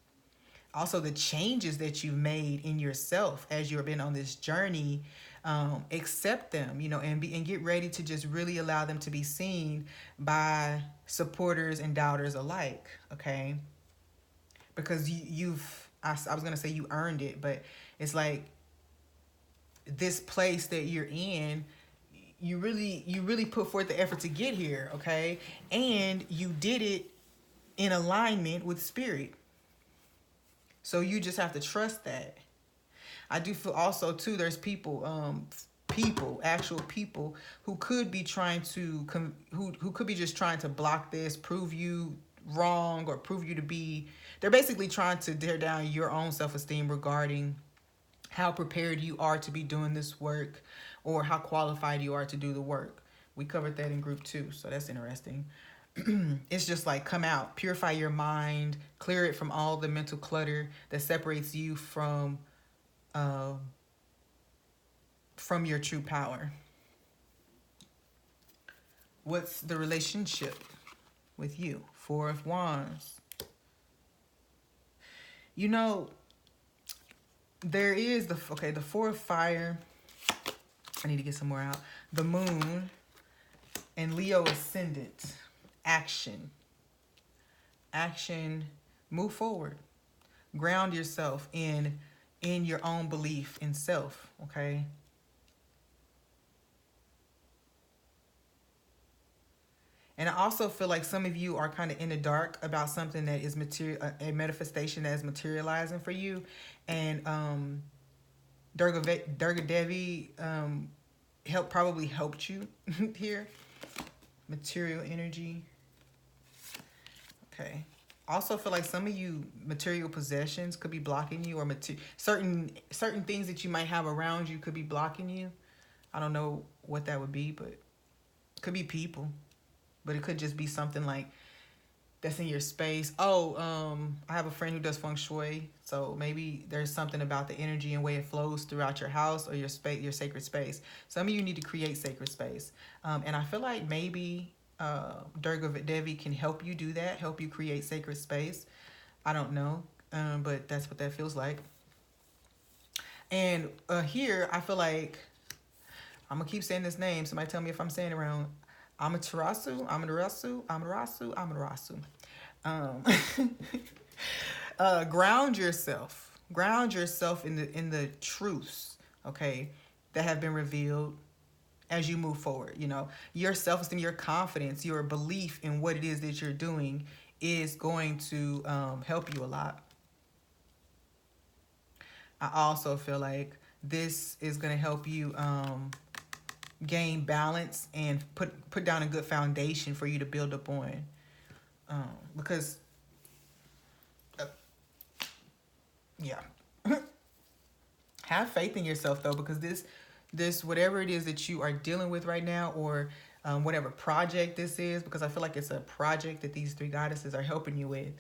Also, the changes that you've made in yourself as you've been on this journey, accept them, and get ready to just really allow them to be seen by supporters and doubters alike, okay? Because I was going to say you earned it, but it's like this place that you're in, you really put forth the effort to get here, okay? And you did it in alignment with spirit. So you just have to trust that. I do feel also too, there's actual people who could be trying to who could be just trying to block this, prove you wrong, or prove you to be. They're basically trying to tear down your own self-esteem regarding how prepared you are to be doing this work or how qualified you are to do the work. We covered that in group 2, so that's interesting. It's just like, come out, purify your mind, clear it from all the mental clutter that separates you from your true power. What's the relationship? with you. Four of Wands. You know, there is the Four of Fire. I need to get some more out. The Moon and Leo Ascendant. Action. Action. Move forward. Ground yourself in your own belief in self, okay? And I also feel like some of you are kind of in the dark about something that is a manifestation that is materializing for you. And Durga Devi probably helped you here. Material energy. Okay. Also feel like some of you material possessions could be blocking you, or certain things that you might have around you could be blocking you. I don't know what that would be, but it could be people. But it could just be something like that's in your space. I have a friend who does feng shui, so maybe there's something about the energy and way it flows throughout your house or your space, your sacred space. Some of you need to create sacred space, and I feel like maybe Durga Devi can help you do that, help you create sacred space. I don't know, but that's what that feels like. And here, I feel like I'm gonna keep saying this name. Somebody tell me if I'm saying it wrong. Amaterasu. Ground yourself. Ground yourself in the truths, okay, that have been revealed as you move forward. You know, your self-esteem, your confidence, your belief in what it is that you're doing is going to help you a lot. I also feel like this is going to help you gain balance and put down a good foundation for you to build up on, because yeah. Have faith in yourself though, because this whatever it is that you are dealing with right now, or whatever project this is, because I feel like it's a project that these three goddesses are helping you with.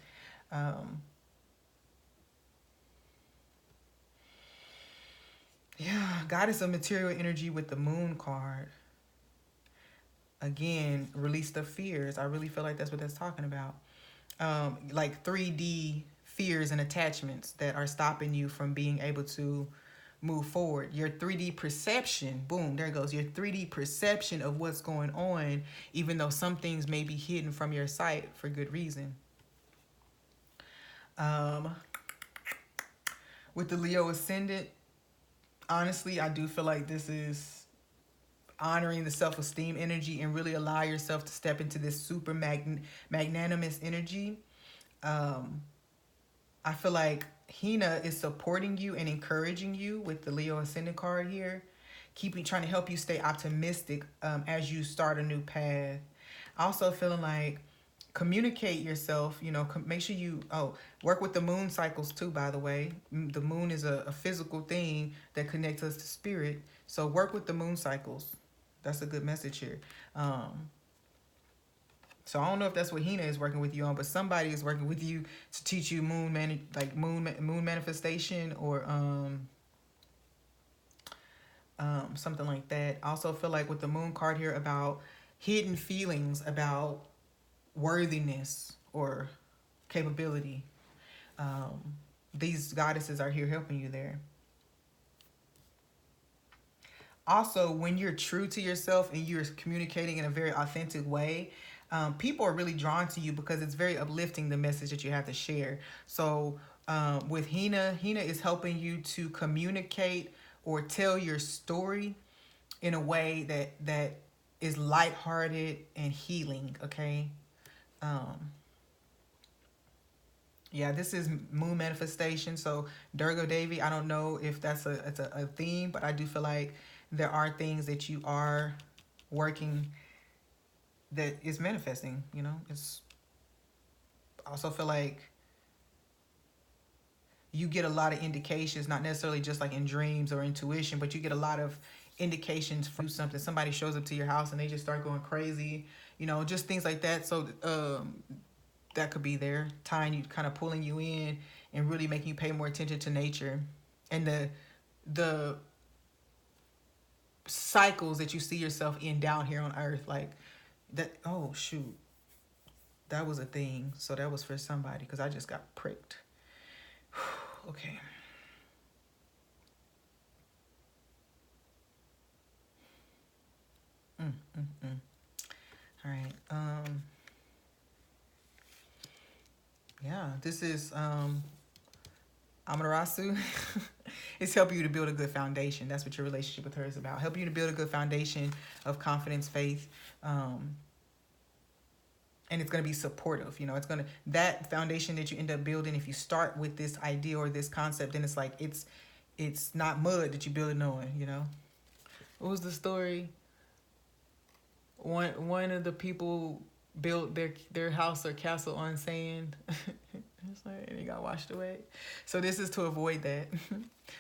Yeah, Goddess of Material Energy with the Moon card. Again, release the fears. I really feel like that's what that's talking about. Like 3D fears and attachments that are stopping you from being able to move forward. Your 3D perception, boom, there it goes. Your 3D perception of what's going on, even though some things may be hidden from your sight for good reason. With the Leo Ascendant, honestly, I do feel like this is honoring the self-esteem energy and really allow yourself to step into this super magnanimous energy. I feel like Hina is supporting you and encouraging you with the Leo Ascendant card here, trying to help you stay optimistic as you start a new path. Also feeling like communicate yourself, you know, make sure you work with the moon cycles too, by the way. The moon is a physical thing that connects us to spirit, so work with the moon cycles. That's a good message here. So I don't know if that's what Hina is working with you on, but somebody is working with you to teach you moon manifestation, or something like that. I also feel like with the moon card here about hidden feelings about worthiness or capability. These goddesses are here helping you there. Also, when you're true to yourself and you're communicating in a very authentic way, people are really drawn to you because it's very uplifting, the message that you have to share. So with Hina is helping you to communicate or tell your story in a way that is lighthearted and healing, okay? Yeah, this is moon manifestation. So Durga Devi, I don't know if that's a theme, but I do feel like there are things that you are working that is manifesting, you know. It's also feel like you get a lot of indications, not necessarily just like in dreams or intuition, but you get a lot of indications from something. Somebody shows up to your house and they just start going crazy, you know, just things like that. So that could be there, tying you, kind of pulling you in and really making you pay more attention to nature and the cycles that you see yourself in down here on earth. Like that, oh shoot, that was a thing. So that was for somebody because I just got pricked. Okay. All right. Yeah, this is Amaterasu. It's helping you to build a good foundation. That's what your relationship with her is about. Helping you to build a good foundation of confidence, faith, and it's going to be supportive. You know, it's going to, that foundation that you end up building, if you start with this idea or this concept, then it's like it's not mud that you're building on. You know, what was the story? One of the people built their house or castle on sand. It's like, and it got washed away. So this is to avoid that.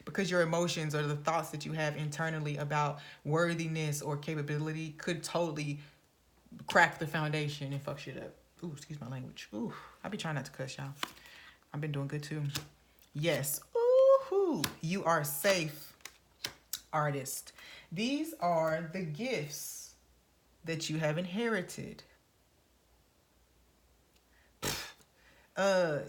Because your emotions or the thoughts that you have internally about worthiness or capability could totally crack the foundation and fuck shit up. Ooh, excuse my language. Ooh, I be trying not to cuss, y'all. I've been doing good too. Yes. Ooh, you are safe, artist. These are the gifts that you have inherited.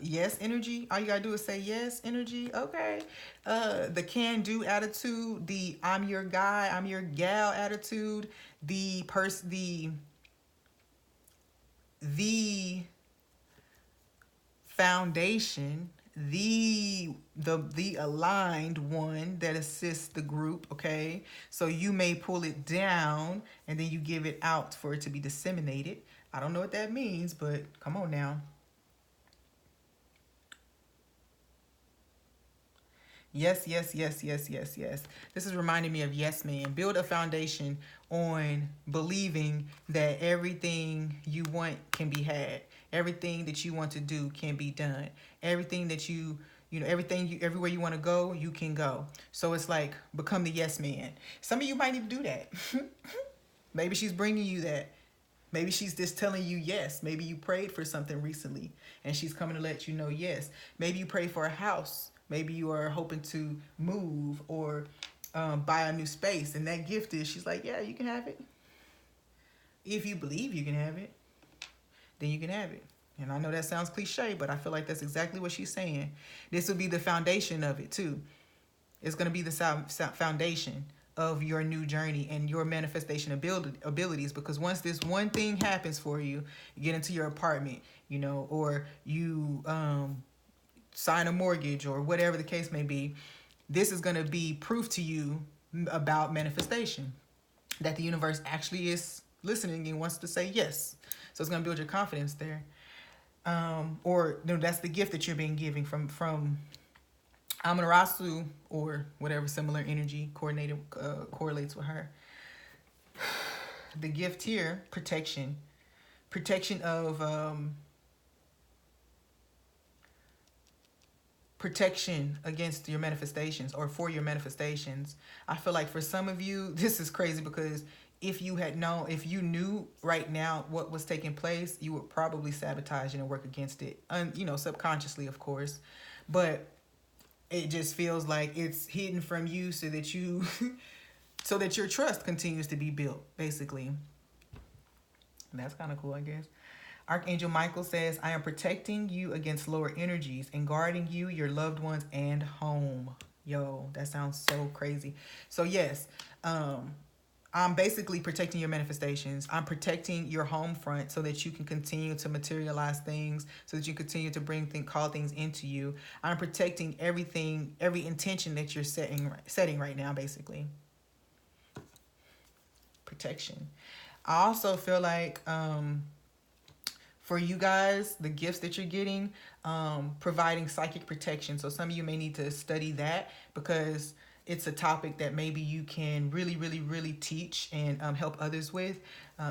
Yes energy. All you gotta do is say yes energy. Okay. The can do attitude, the I'm your guy, I'm your gal attitude, the foundation, the aligned one that assists the group. Okay, so you may pull it down and then you give it out for it to be disseminated. I don't know what that means, but come on now. Yes, yes, yes, yes, yes, yes. This is reminding me of Yes Man. Build a foundation on believing that everything you want can be had. Everything that you want to do can be done. Everything that everywhere you want to go, you can go. So it's like, become the Yes Man. Some of you might need to do that. Maybe she's bringing you that. Maybe she's just telling you yes. Maybe you prayed for something recently and she's coming to let you know yes. Maybe you prayed for a house. Maybe you are hoping to move or buy a new space. And that gift is, she's like, yeah, you can have it. If you believe you can have it, then you can have it. And I know that sounds cliche, but I feel like that's exactly what she's saying. This will be the foundation of it too. It's going to be the foundation of your new journey and your manifestation abilities, because once this one thing happens for you, you get into your apartment, or you sign a mortgage or whatever the case may be, this is going to be proof to you about manifestation, that the universe actually is listening and wants to say yes. So it's going to build your confidence there. Or that's the gift that you're being given from Amaterasu or whatever similar energy correlates with her. The gift here, protection of protection against your manifestations or for your manifestations. I feel like for some of you, this is crazy because if you knew right now what was taking place, you would probably sabotage it and work against it, subconsciously, of course. But it just feels like it's hidden from you so that so that your trust continues to be built, basically. And that's kind of cool, I guess. Archangel Michael says, I am protecting you against lower energies and guarding you, your loved ones, and home. Yo, that sounds so crazy. So yes, I'm basically protecting your manifestations. I'm protecting your home front so that you can continue to materialize things, so that you continue to call things into you. I'm protecting everything, every intention that you're setting right now, basically. Protection. I also feel like for you guys, the gifts that you're getting, providing psychic protection. So some of you may need to study that because it's a topic that maybe you can really, really, really teach and help others with.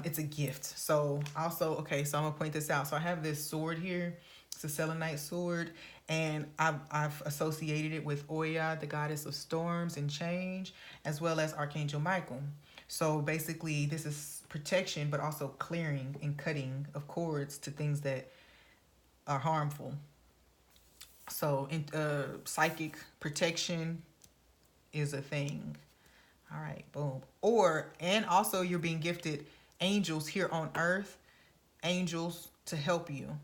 It's a gift. So also, okay, so I'm gonna point this out. So I have this sword here. It's a selenite sword, and I've associated it with Oya, the goddess of storms and change, as well as Archangel Michael. So basically, this is protection, but also clearing and cutting of cords to things that are harmful. So psychic protection is a thing. All right, boom. And also you're being gifted angels here on earth, angels to help you,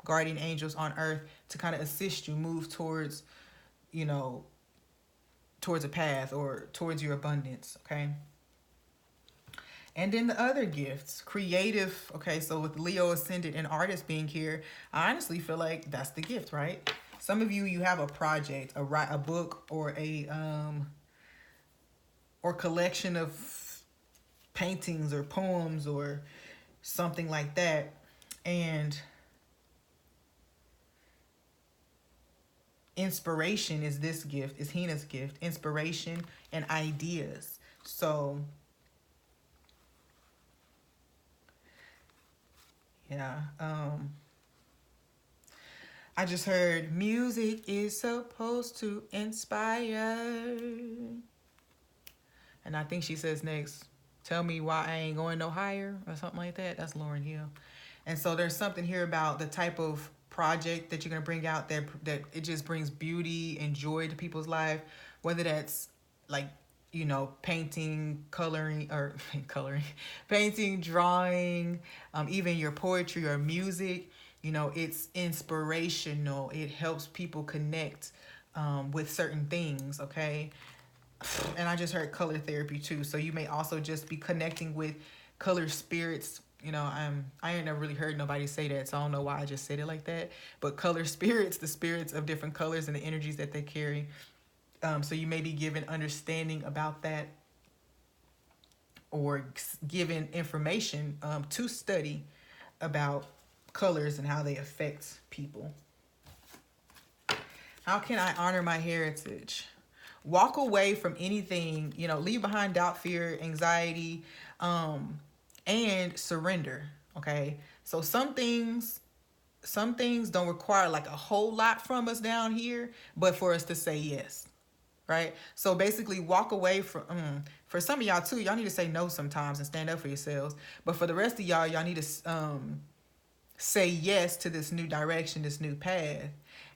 guardian angels on earth to kind of assist you move towards, you know, towards a path or towards your abundance, okay? And then the other gifts, creative, okay, so with Leo ascendant and artist being here, I honestly feel like that's the gift, right? Some of you, you have a project, a book, or collection of paintings or poems or something like that. And inspiration is this gift, is Hina's gift, inspiration and ideas. So yeah, I just heard music is supposed to inspire. And I think she says next, tell me why I ain't going no higher or something like that. That's Lauryn Hill. And so there's something here about the type of project that you're going to bring out that it just brings beauty and joy to people's life, whether that's like, painting, coloring, or coloring, painting, drawing, even your poetry or music. It's inspirational. It helps people connect with certain things, okay? And I just heard color therapy too. So you may also just be connecting with color spirits. I ain't never really heard nobody say that, so I don't know why I just said it like that. But color spirits, the spirits of different colors and the energies that they carry. So you may be given understanding about that, or given information to study about colors and how they affect people. How can I honor my heritage? Walk away from anything, leave behind doubt, fear, anxiety, and surrender. Okay. So some things don't require like a whole lot from us down here, but for us to say yes. Right. So basically walk away from, for some of y'all too, y'all need to say no sometimes and stand up for yourselves. But for the rest of y'all need to say yes to this new direction, this new path.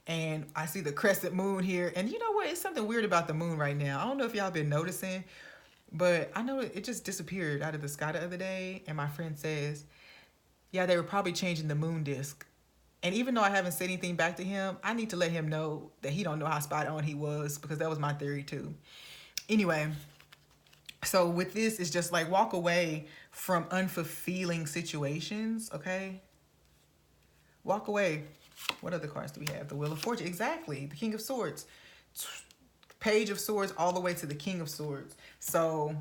And I see the crescent moon here. And you know what? It's something weird about the moon right now. I don't know if y'all been noticing, but I know it just disappeared out of the sky the other day. And my friend says, yeah, they were probably changing the moon disk. And even though I haven't said anything back to him, I need to let him know that he don't know how spot on he was, because that was my theory too. Anyway, so with this, it's just like walk away from unfulfilling situations, okay? Walk away. What other cards do we have? The Wheel of Fortune. Exactly. The King of Swords. Page of Swords all the way to the King of Swords. So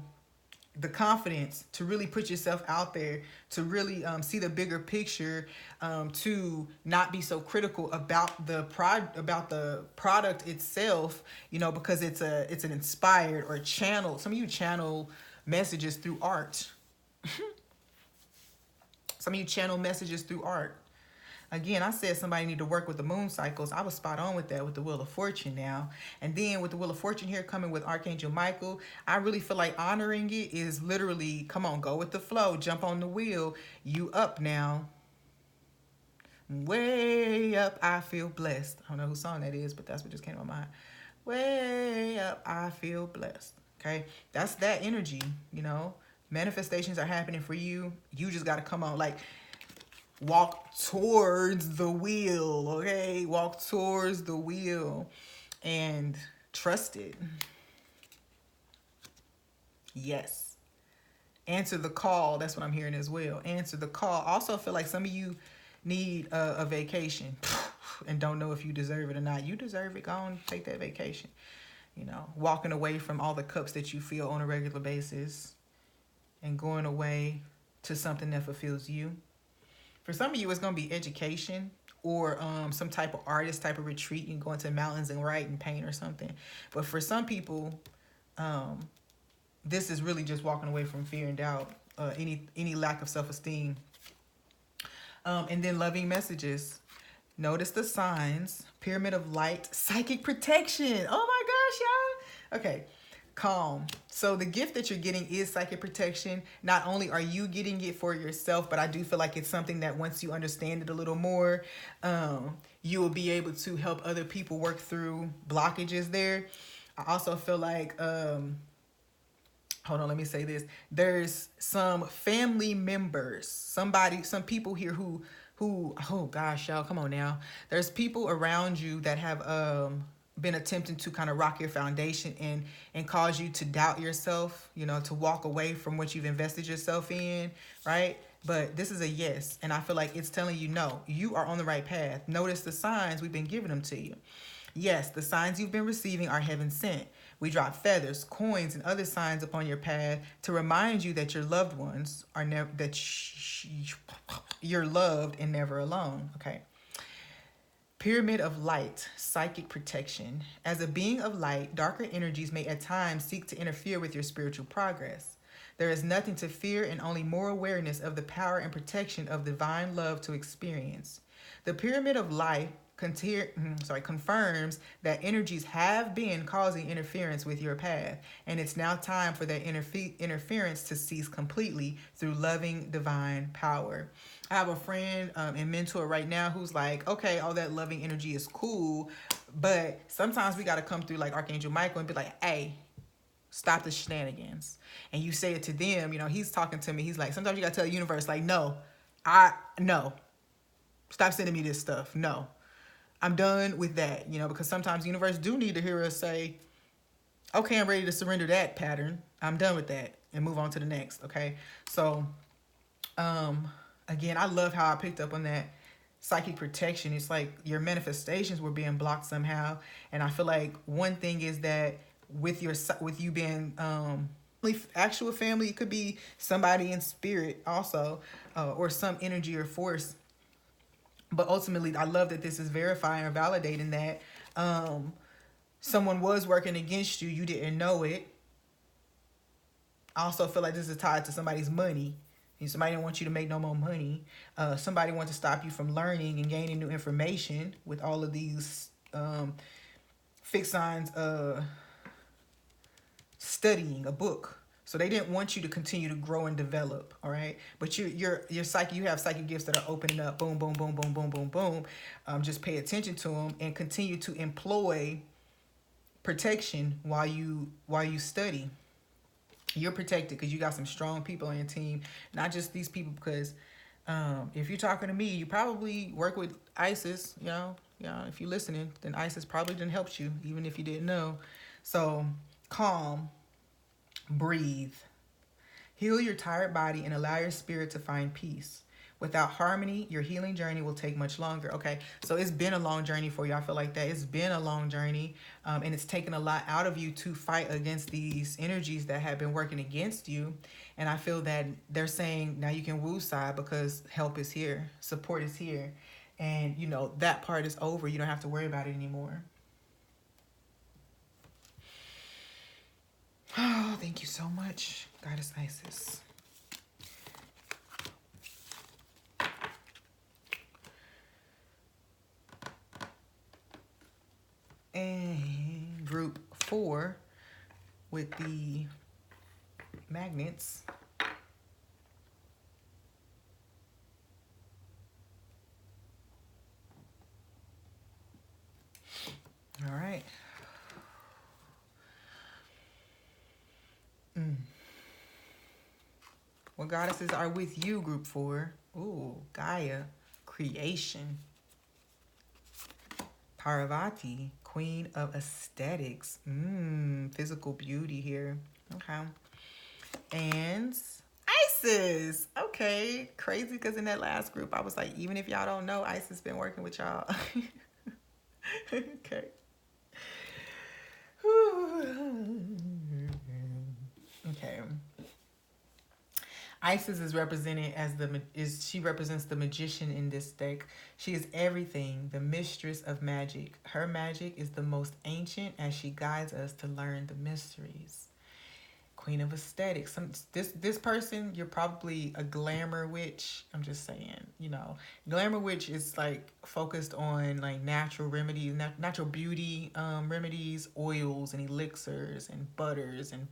the confidence to really put yourself out there, to really see the bigger picture, to not be so critical about the product itself, because it's an inspired or channel. Some of you channel messages through art. Some of you channel messages through art. Again, I said somebody need to work with the moon cycles. I was spot on with that with the Wheel of Fortune now. And then with the Wheel of Fortune here coming with Archangel Michael, I really feel like honoring it is literally, come on, go with the flow. Jump on the wheel. You up now. Way up, I feel blessed. I don't know whose song that is, but that's what just came to my mind. Way up, I feel blessed. Okay? That's that energy, Manifestations are happening for you. You just got to come on, like, walk towards the wheel, okay? Walk towards the wheel and trust it. Yes. Answer the call. That's what I'm hearing as well. Answer the call. Also feel like some of you need a vacation and don't know if you deserve it or not. You deserve it. Go on, take that vacation. Walking away from all the cups that you feel on a regular basis and going away to something that fulfills you. For some of you, it's going to be education or some type of artist type of retreat. You can go into mountains and write and paint or something. But for some people, this is really just walking away from fear and doubt, any lack of self-esteem. And then loving messages. Notice the signs. Pyramid of light. Psychic protection. Oh my gosh, y'all. Okay. Calm. So the gift that you're getting is psychic protection. Not only are you getting it for yourself, but I do feel like it's something that once you understand it a little more, you will be able to help other people work through blockages there. I also feel like hold on, let me say this. There's some family members, some people here who, oh gosh, y'all, come on now. There's people around you that have been attempting to kind of rock your foundation and cause you to doubt yourself, to walk away from what you've invested yourself in, right? But this is a yes, and I feel like it's telling you no, you are on the right path. Notice the signs, we've been giving them to you. Yes, the signs you've been receiving are heaven sent. We drop feathers, coins, and other signs upon your path to remind you that your loved ones are never you're loved and never alone. Okay. Pyramid of light, psychic protection. As a being of light, darker energies may at times seek to interfere with your spiritual progress. There is nothing to fear and only more awareness of the power and protection of divine love to experience. The pyramid of light confirms that energies have been causing interference with your path, and it's now time for that interference to cease completely through loving divine power. I have a friend and mentor right now who's like, okay, all that loving energy is cool, but sometimes we got to come through like Archangel Michael and be like, hey, stop the shenanigans. And you say it to them, he's talking to me. He's like, sometimes you got to tell the universe, like, no, stop sending me this stuff. No, I'm done with that, because sometimes the universe do need to hear us say, okay, I'm ready to surrender that pattern. I'm done with that and move on to the next. Okay. So, again, I love how I picked up on that psychic protection. It's like your manifestations were being blocked somehow. And I feel like one thing is that with you being, actual family, it could be somebody in spirit also, or some energy or force. But ultimately, I love that this is verifying or validating that someone was working against you. You didn't know it. I also feel like this is tied to somebody's money. Somebody didn't want you to make no more money. Somebody wants to stop you from learning and gaining new information with all of these fixed signs studying a book. So they didn't want you to continue to grow and develop, all right? But you have psychic gifts that are opening up, boom, boom, boom, boom, boom, boom, boom. Just pay attention to them and continue to employ protection while you study. You're protected because you got some strong people on your team, not just these people. Because if you're talking to me, you probably work with ISIS. If you're listening, then ISIS probably didn't help you, even if you didn't know. So calm. Breathe. Heal your tired body and allow your spirit to find peace. Without harmony, your healing journey will take much longer. Okay, so it's been a long journey for you. I feel like that. It's been a long journey, and it's taken a lot out of you to fight against these energies that have been working against you. And I feel that they're saying now you can woosah because help is here, support is here. And, that part is over. You don't have to worry about it anymore. Oh, thank you so much, Goddess Isis. And group 4 with the magnets. All right. What goddesses are with you, group 4? Ooh, Gaia, creation. Parvati, queen of aesthetics. Physical beauty here. Okay. And Isis. Okay. Crazy because in that last group, I was like, even if y'all don't know, Isis been working with y'all. Okay. Okay. Isis is represented as she represents the magician in this deck. She is everything, the mistress of magic. Her magic is the most ancient as she guides us to learn the mysteries. Queen of aesthetics. This person, you're probably a glamour witch. I'm just saying, glamour witch is like focused on like natural remedies, natural beauty remedies, oils and elixirs and butters and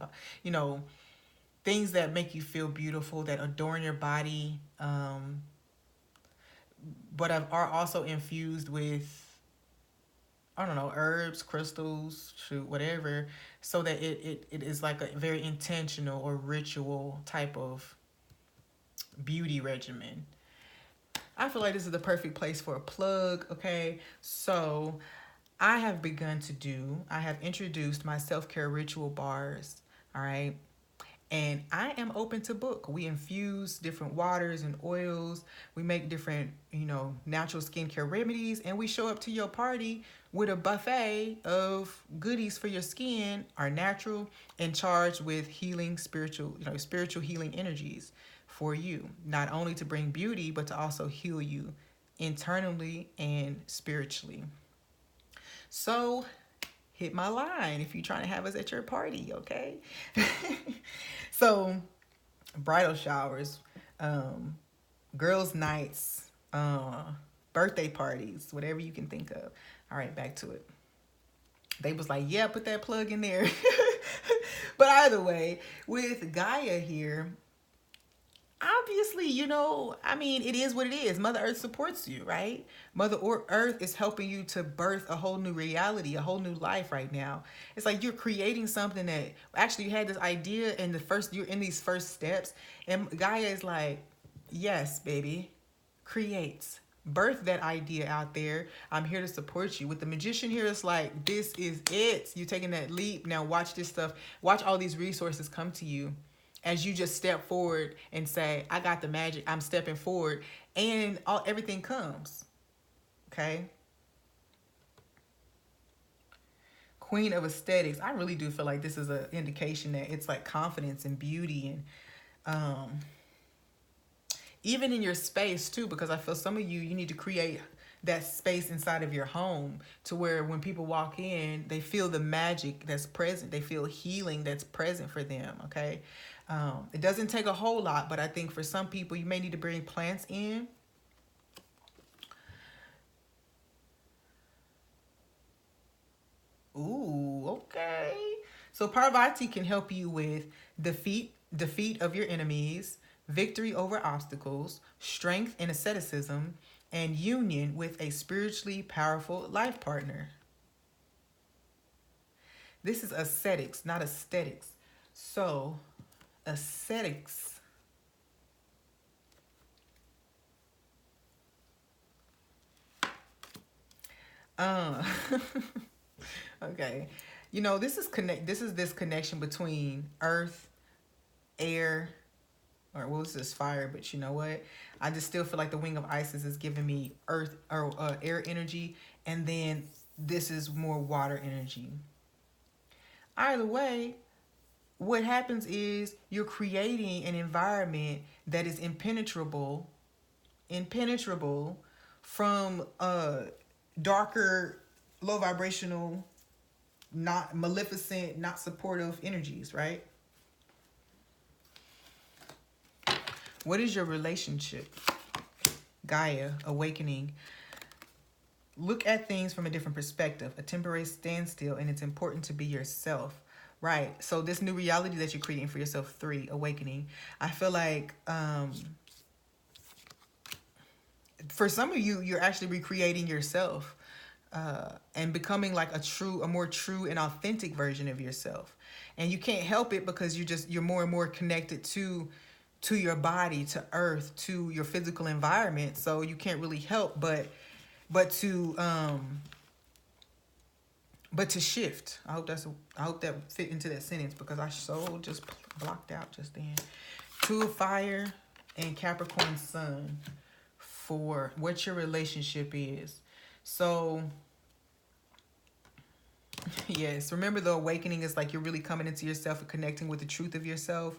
things that make you feel beautiful, that adorn your body, but are also infused with I don't know, herbs, crystals, shoot, whatever, so that it is like a very intentional or ritual type of beauty regimen. I feel like this is the perfect place for a plug, okay? So I have introduced my self care ritual bars, all right? And I am open to book. We infuse different waters and oils. We make different, natural skincare remedies, and we show up to your party with a buffet of goodies for your skin, are natural and charged with healing, spiritual healing energies for you, not only to bring beauty, but to also heal you internally and spiritually. So hit my line if you're trying to have us at your party, okay? So, bridal showers, um, girls' nights, birthday parties, whatever you can think of. All right, back to it. They was like, yeah, put that plug in there. But either way, with Gaia here, obviously, it is what it is. Mother Earth supports you, right? Mother Earth is helping you to birth a whole new reality, a whole new life right now. It's like you're creating something that actually you had this idea, and you're in these first steps, and Gaia is like, yes, baby, create. Birth that idea out there. I'm here to support you. With the magician here, it's like, this is it. You're taking that leap. Now watch this stuff. Watch all these resources come to you as you just step forward and say, I got the magic, I'm stepping forward, and everything comes. Okay? Queen of Aesthetics. I really do feel like this is an indication that it's like confidence and beauty, and even in your space too, because I feel some of you need to create that space inside of your home to where when people walk in, they feel the magic that's present. They feel healing that's present for them, okay? It doesn't take a whole lot, but I think for some people, you may need to bring plants in. Ooh, okay. So Parvati can help you with defeat of your enemies, victory over obstacles, strength and asceticism, and union with a spiritually powerful life partner. This is ascetics, not aesthetics. So, ascetics. Uh, okay. This connection between earth, air, or what was this, fire, but you know what? I just still feel like the wing of Isis is giving me earth or air energy, and then this is more water energy. Either way, what happens is you're creating an environment that is impenetrable from darker, low vibrational, not maleficent, not supportive energies, right? What is your relationship? Gaia, awakening. Look at things from a different perspective, a temporary standstill, and it's important to be yourself. Right. So this new reality that you're creating for yourself, 3, awakening. I feel like for some of you, you're actually recreating yourself and becoming like a more true and authentic version of yourself. And you can't help it because you're more and more connected to your body, to earth, to your physical environment. So you can't really help but to shift. I hope that fit into that sentence because I so just blocked out just then. 2 of fire and Capricorn sun for what your relationship is. So yes, remember the awakening is like you're really coming into yourself and connecting with the truth of yourself.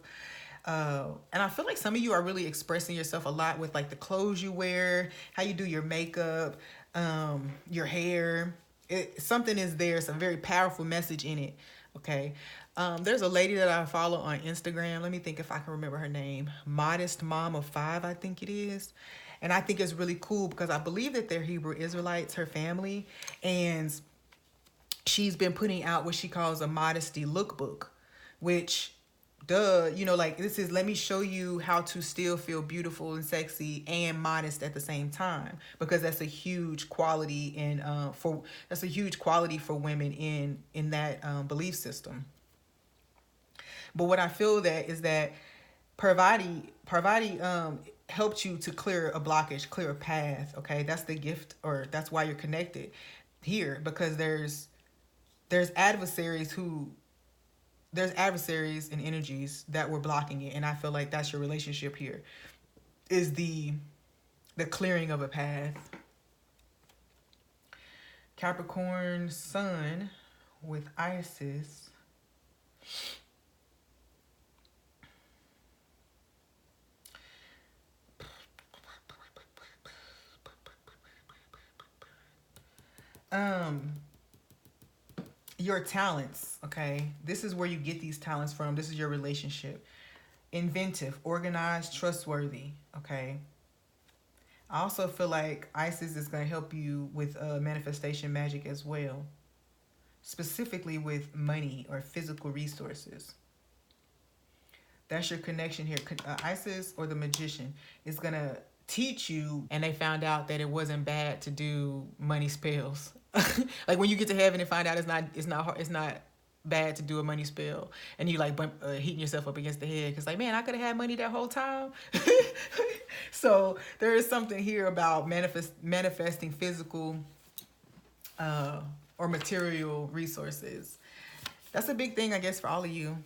And I feel like some of you are really expressing yourself a lot with like the clothes you wear, how you do your makeup, your hair. Something is there. It's a very powerful message in it. Okay. There's a lady that I follow on Instagram. Let me think if I can remember her name. Modest Mom of 5, I think it is. And I think it's really cool because I believe that they're Hebrew Israelites, her family. And she's been putting out what she calls a modesty lookbook, which duh, you know, like this is, let me show you how to still feel beautiful and sexy and modest at the same time, because that's a huge quality in for that's a huge quality for women in that belief system. But what I feel that is that Parvati helped you to clear a blockage, clear a path. Okay, that's the gift, or that's why you're connected here, because there's adversaries who there's adversaries and energies that were blocking it, and I feel like that's your relationship here, is the clearing of a path. Capricorn Sun with Isis. Um, your talents, okay? This is where you get these talents from. This is your relationship. Inventive, organized, trustworthy, okay? I also feel like Isis is going to help you with manifestation magic as well, specifically with money or physical resources. That's your connection here. Isis, or the magician, is going to teach you, and they found out that it wasn't bad to do money spells. Like when you get to heaven and find out it's not bad to do a money spell, and you like heating yourself up against the head because like, man, I could have had money that whole time. So there is something here about manifesting physical or material resources. That's a big thing, I guess, for all of you.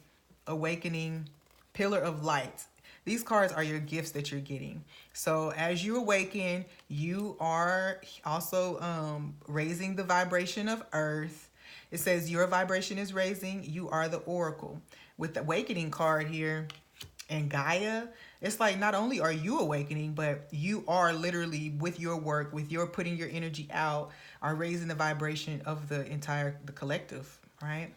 Awakening, pillar of light. These cards are your gifts that you're getting. So as you awaken, you are also raising the vibration of earth. It says your vibration is raising. You are the oracle. With the awakening card here and Gaia, it's like not only are you awakening, but you are literally, with your work, with your putting your energy out, are raising the vibration of the collective, right?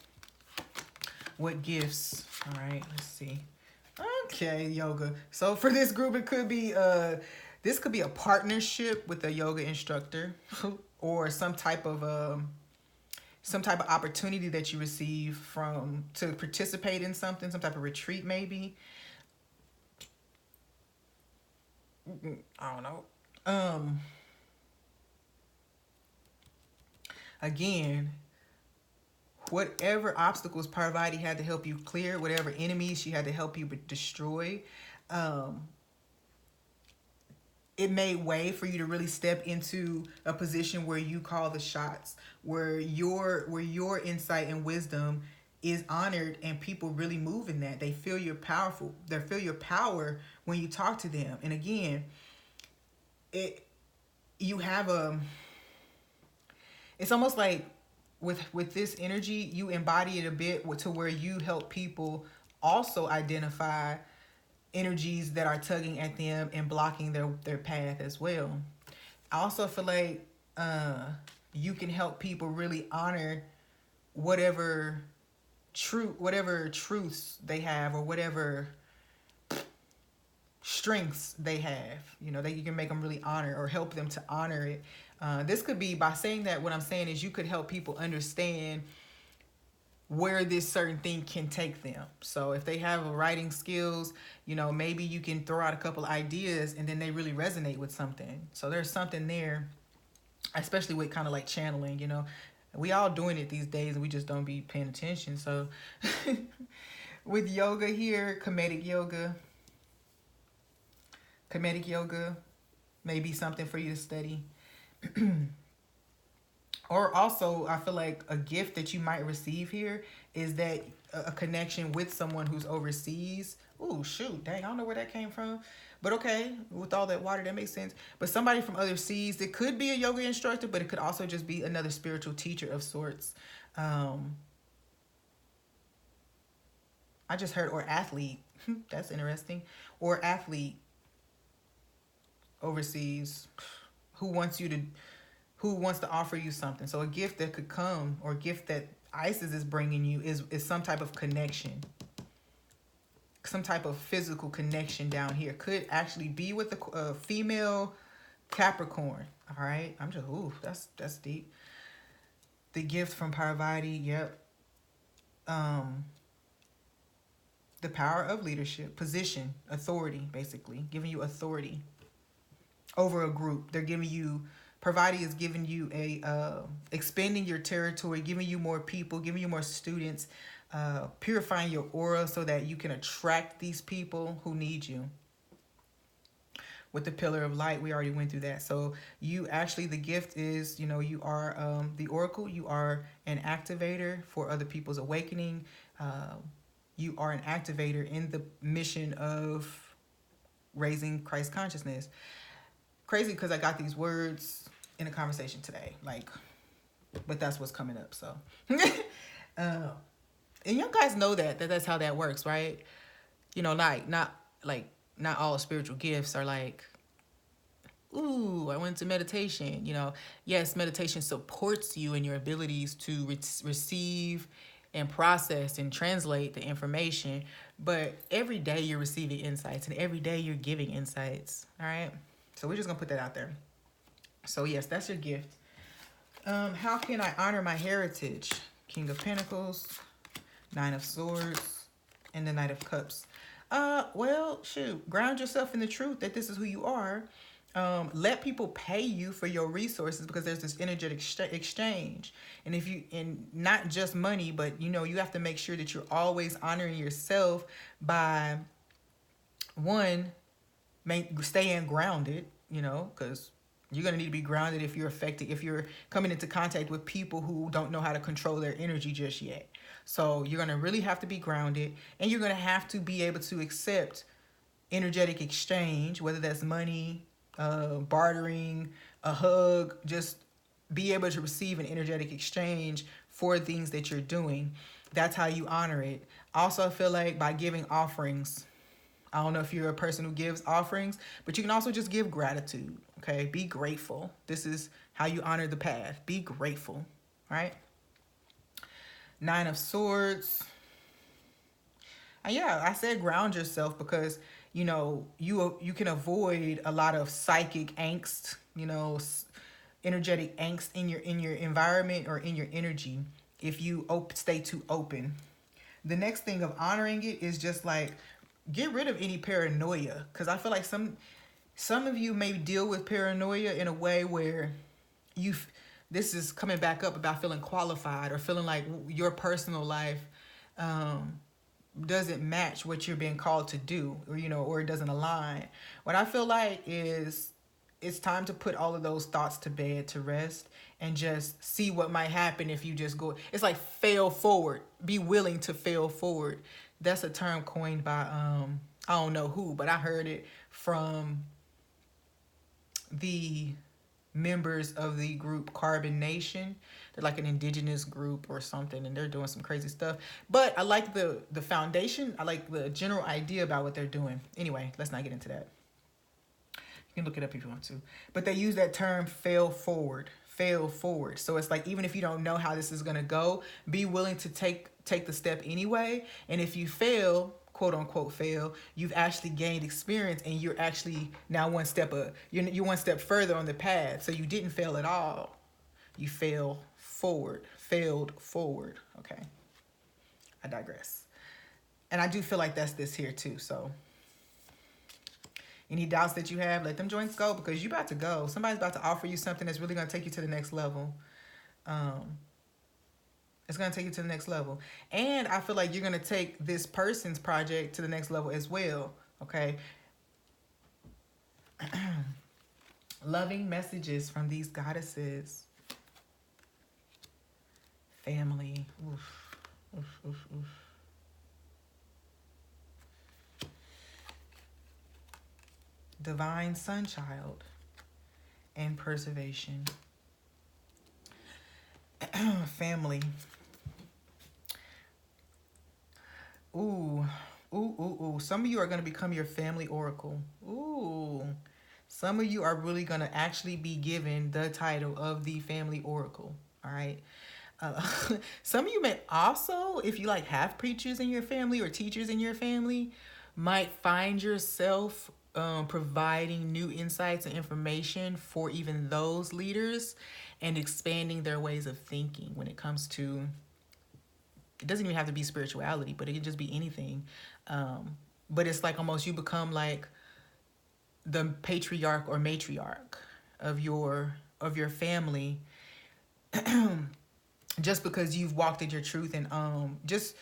What gifts? All right, let's see. Okay, yoga. So for this group, it could be this could be a partnership with a yoga instructor or some type of opportunity that you receive to participate in something, some type of retreat maybe. I don't know. Again, whatever obstacles Parvati had to help you clear, whatever enemies she had to help you destroy, it made way for you to really step into a position where you call the shots, where your insight and wisdom is honored, and people really move in that. They feel you're powerful. They feel your power when you talk to them. And again, you have it's almost like with this energy, you embody it a bit to where you help people also identify energies that are tugging at them and blocking their path as well. I also feel like you can help people really honor whatever truths they have, or whatever strengths they have. You know, that you can make them really honor, or help them to honor it. This could be, by saying that, what I'm saying is you could help people understand where this certain thing can take them. So if they have writing skills, you know, maybe you can throw out a couple ideas and then they really resonate with something. So there's something there, especially with kind of like channeling, you know. We all doing it these days and we just don't be paying attention. So with yoga here, comedic yoga may be something for you to study. Or also, I feel like a gift that you might receive here is that a connection with someone who's overseas. Ooh, shoot, dang, I don't know where that came from. But okay, with all that water, that makes sense. But somebody from overseas, it could be a yoga instructor, but it could also just be another spiritual teacher of sorts. I just heard, or athlete. That's interesting. Or athlete overseas who wants to offer you something. So a gift that could come, or a gift that Isis is bringing you, is some type of connection. Some type of physical connection down here. Could actually be with a female Capricorn. All right. I'm just, ooh, that's deep. The gift from Parvati. Yep. The power of leadership, position, authority, basically, giving you authority over a group. They're giving you, providing is giving you expanding your territory, giving you more people, giving you more students, purifying your aura so that you can attract these people who need you. With the pillar of light, we already went through that. So you actually, the gift is, you are the oracle. You are an activator for other people's awakening. You are an activator in the mission of raising Christ consciousness. Crazy because I got these words in a conversation today, but that's what's coming up. So, and you guys know that's how that works, right? Not all spiritual gifts are like, ooh, I went to meditation. Yes, meditation supports you in your abilities to receive and process and translate the information, but every day you're receiving insights and every day you're giving insights. All right, so we're just gonna put that out there. So yes, that's your gift. How can I honor my heritage? King of Pentacles, Nine of Swords, and the Knight of Cups. Well, shoot, ground yourself in the truth that this is who you are. Let people pay you for your resources, because there's this energetic exchange. And and not just money, but you have to make sure that you're always honoring yourself by, one, staying grounded, because you're going to need to be grounded if you're coming into contact with people who don't know how to control their energy just yet. So you're going to really have to be grounded, and you're going to have to be able to accept energetic exchange, whether that's money, bartering, a hug. Just be able to receive an energetic exchange for things that you're doing. That's how you honor it. Also, I feel like by giving offerings. I don't know if you're a person who gives offerings, but you can also just give gratitude. Okay, be grateful. This is how you honor the path. Be grateful, right? Nine of Swords. And yeah, I said ground yourself because you can avoid a lot of psychic angst, energetic angst in your environment or in your energy if you stay too open. The next thing of honoring it is just like, get rid of any paranoia, because I feel like some of you may deal with paranoia in a way where this is coming back up about feeling qualified or feeling like your personal life doesn't match what you're being called to do, or it doesn't align. What I feel like is it's time to put all of those thoughts to bed, to rest, and just see what might happen if you just go. It's like fail forward. Be willing to fail forward. That's a term coined by, I don't know who, but I heard it from the members of the group Carbon Nation. They're like an indigenous group or something, and they're doing some crazy stuff. But I like the foundation. I like the general idea about what they're doing. Anyway, let's not get into that. You can look it up if you want to. But they use that term, fail forward. Fail forward. So it's like, even if you don't know how this is going to go, be willing to take the step anyway. And if you fail, quote unquote fail, you've actually gained experience, and you're actually now one step you're one step further on the path. So you didn't fail at all. You failed forward. Okay. I digress. And I do feel like that's this here too. So any doubts that you have, let them joints go, because you're about to go. Somebody's about to offer you something that's really going to take you to the next level. It's going to take you to the next level. And I feel like you're going to take this person's project to the next level as well. Okay. Loving messages from these goddesses. Family. Oof. Oof, oof, oof. Divine Sunchild and preservation. Family. Ooh. Some of you are going to become your family oracle. Ooh. Some of you are really going to actually be given the title of the family oracle. All right. Some of you may also, if you have preachers in your family or teachers in your family, might find yourself providing new insights and information for even those leaders, and expanding their ways of thinking when it comes to it doesn't even have to be spirituality, but it can just be anything. But it's like almost you become like the patriarch or matriarch of your family, just because you've walked in your truth and just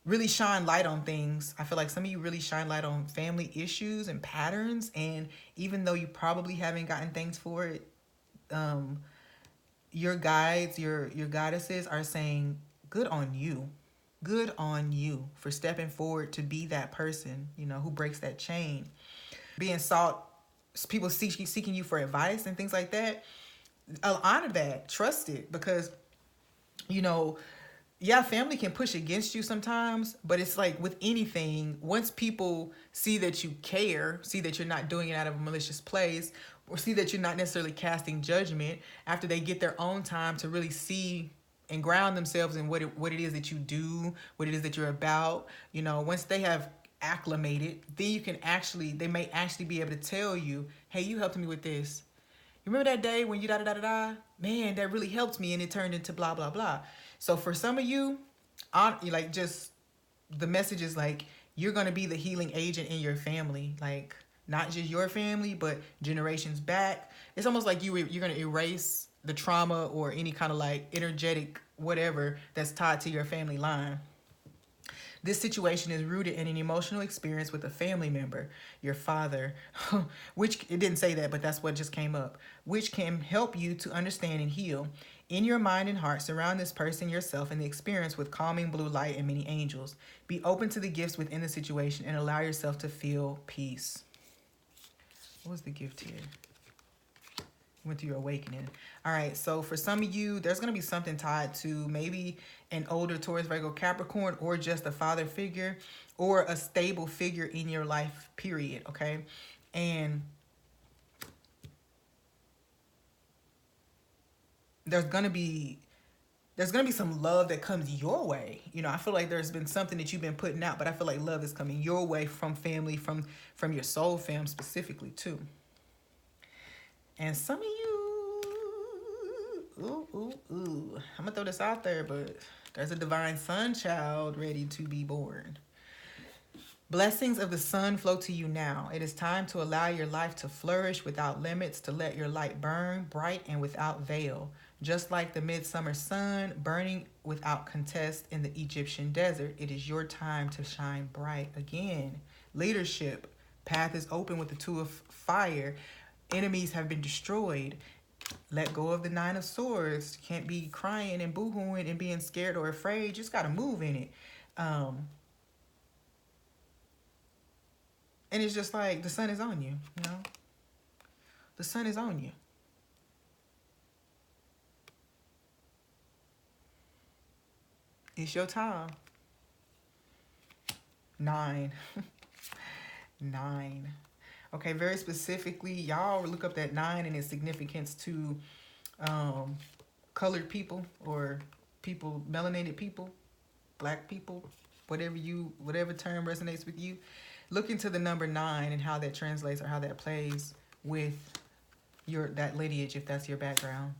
really shine light on things. I feel like some of you really shine light on family issues and patterns, and even though you probably haven't gotten things for it, your guides, your goddesses are saying, good on you. Good on you for stepping forward to be that person, you know, who breaks that chain. Being sought, people seeking you for advice and things like that. I'll honor that, trust it, because, you know, yeah, family can push against you sometimes, but it's like with anything, once people see that you care, see that you're not doing it out of a malicious place, or see that you're not necessarily casting judgment, after they get their own time to really see and ground themselves in what it is that you do, what it is that you're about, you know, once they have acclimated, then you can actually, they may actually be able to tell you, hey, you helped me with this. You remember that day when you da-da-da-da-da? Man, that really helped me, and it turned into blah, blah, blah. So for some of you, like, just the message is like, you're going to be the healing agent in your family. Like, not just your family, but generations back. It's almost like you're going to erase the trauma or any kind of like energetic whatever that's tied to your family line. This situation is rooted in an emotional experience with a family member, your father, which, it didn't say that, but that's what just came up, which can help you to understand and heal. In your mind and heart, surround this person, yourself, and the experience with calming blue light and many angels. Be open to the gifts within the situation and allow yourself to feel peace. What was the gift here? Went through your awakening. All right, so for some of you, there's going to be something tied to maybe an older Taurus, Virgo, Capricorn, or just a father figure or a stable figure in your life, period, okay? And there's going to be some love that comes your way. You know, I feel like there's been something that you've been putting out, but I feel like love is coming your way from family, from your soul fam specifically too. And some of you, I'm gonna throw this out there, but there's a divine sun child ready to be born. Blessings of the sun flow to you now. It is time to allow your life to flourish without limits, to let your light burn bright and without veil. Just like the midsummer sun burning without contest in the Egyptian desert, it is your time to shine bright again. Leadership. Path is open with the two of fire. Enemies have been destroyed. Let go of the 9 of Swords. You can't be crying and boohooing and being scared or afraid. You just got to move in it. And it's just like the sun is on you, you know? The sun is on you. It's your time. 9. 9. Okay, very specifically, y'all look up that 9 and its significance to colored people or people, melanated people, black people, whatever term resonates with you. Look into the number 9 and how that translates or how that plays with that lineage, if that's your background.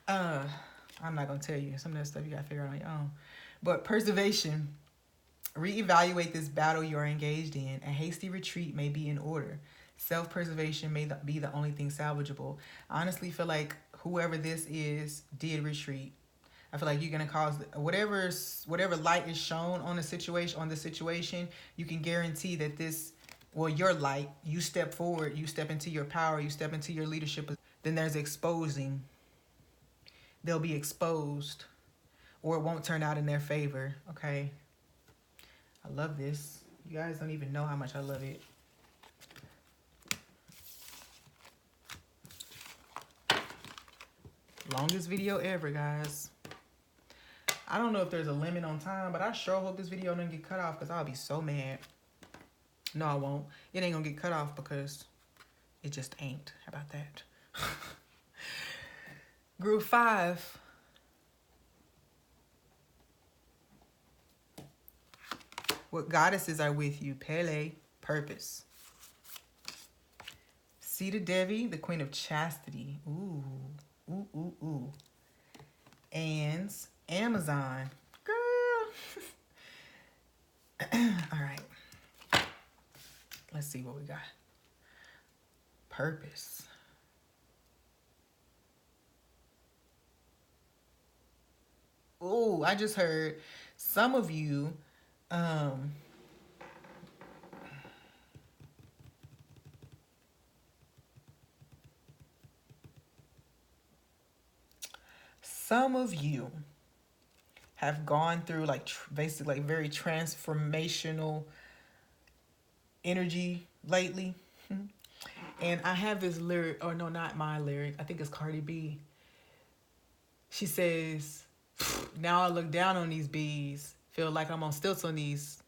I'm not gonna tell you some of that stuff. You gotta figure out on your own. But preservation. Reevaluate this battle you're engaged in. A hasty retreat may be in order. Self-preservation may be the only thing salvageable. I honestly feel like whoever this is did retreat. I feel like you're gonna cause whatever light is shown on the situation. You can guarantee that your light. You step forward. You step into your power. You step into your leadership. Then there's exposing. They'll be exposed, or it won't turn out in their favor. Okay. I love this. You guys don't even know how much I love it. Longest video ever, guys. I don't know if there's a limit on time, but I sure hope this video doesn't get cut off because I'll be so mad. No, I won't. It ain't gonna get cut off because it just ain't. How about that? Group 5. What goddesses are with you? Pele, purpose. Sita Devi, the queen of chastity. Ooh, ooh, ooh, ooh. And Amazon. Girl. All right. Let's see what we got. Purpose. Oh, I just heard some of you, um, some of you have gone through like basically like very transformational energy lately. And I have this lyric, or no, not my lyric. I think it's Cardi B. She says, now I look down on these bees, feel like I'm on stilts on these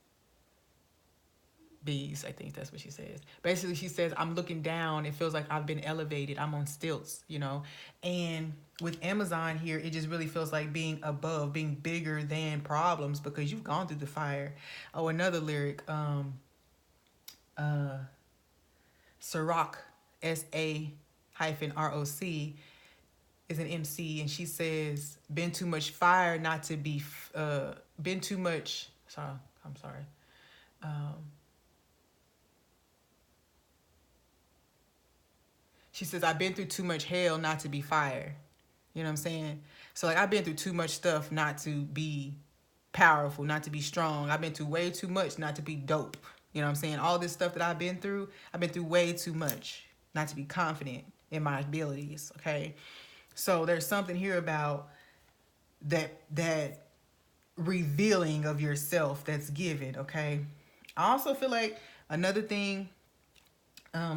bees. I think that's what she says. Basically, she says, I'm looking down. It feels like I've been elevated. I'm on stilts, you know? And with Amazon here, it just really feels like being above, being bigger than problems because you've gone through the fire. Oh, another lyric, Sirach, S-A-R-O-C, is an MC, and she says, been too much fire not to be, been too much, sorry, I'm sorry. She says, I've been through too much hell not to be fire. You know what I'm saying? So like, I've been through too much stuff not to be powerful, not to be strong. I've been through way too much not to be dope. You know what I'm saying? All this stuff that I've been through way too much not to be confident in my abilities, okay? So there's something here about that revealing of yourself that's given, okay? I also feel like another thing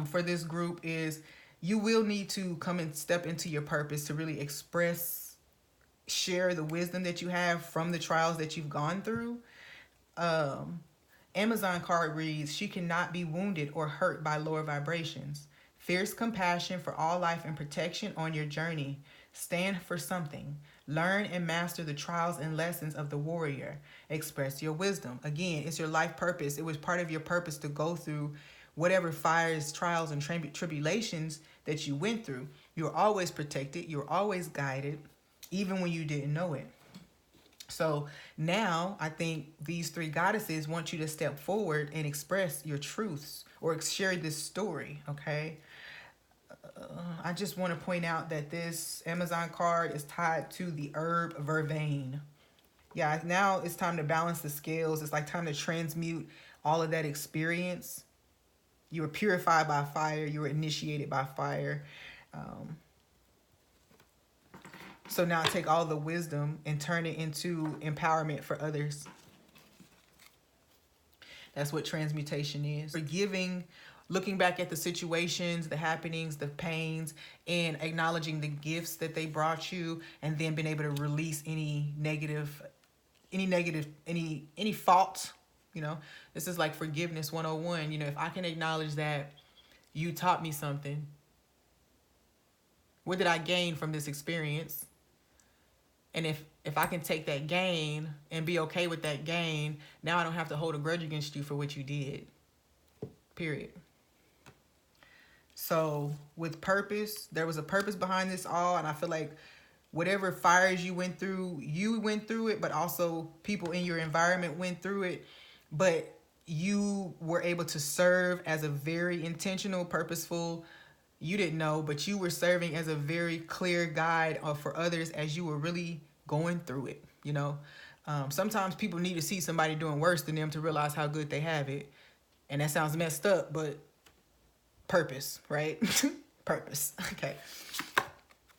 for this group is you will need to come and step into your purpose to really express, share the wisdom that you have from the trials that you've gone through. Amazon card reads, she cannot be wounded or hurt by lower vibrations. Fierce compassion for all life and protection on your journey. Stand for something. Learn and master the trials and lessons of the warrior. Express your wisdom. Again, it's your life purpose. It was part of your purpose to go through whatever fires, trials, and tribulations that you went through. You were always protected. You were always guided, even when you didn't know it. So now I think these three goddesses want you to step forward and express your truths or share this story, okay? I just want to point out that this Amazon card is tied to the herb vervain. Yeah, now it's time to balance the scales. It's like time to transmute all of that experience. You were purified by fire. You were initiated by fire. So now take all the wisdom and turn it into empowerment for others. That's what transmutation is. Forgiving, looking back at the situations, the happenings, the pains, and acknowledging the gifts that they brought you, and then being able to release any fault. You know, this is like forgiveness 101. You know, if I can acknowledge that you taught me something, what did I gain from this experience? And if I can take that gain and be okay with that gain, now I don't have to hold a grudge against you for what you did. Period. So with purpose, there was a purpose behind this all. And I feel like whatever fires you went through it, but also people in your environment went through it. But you were able to serve as a very intentional, purposeful, you didn't know, but you were serving as a very clear guide for others as you were really going through it, you know. Sometimes people need to see somebody doing worse than them to realize how good they have it. And that sounds messed up, but purpose, right? Purpose. Okay.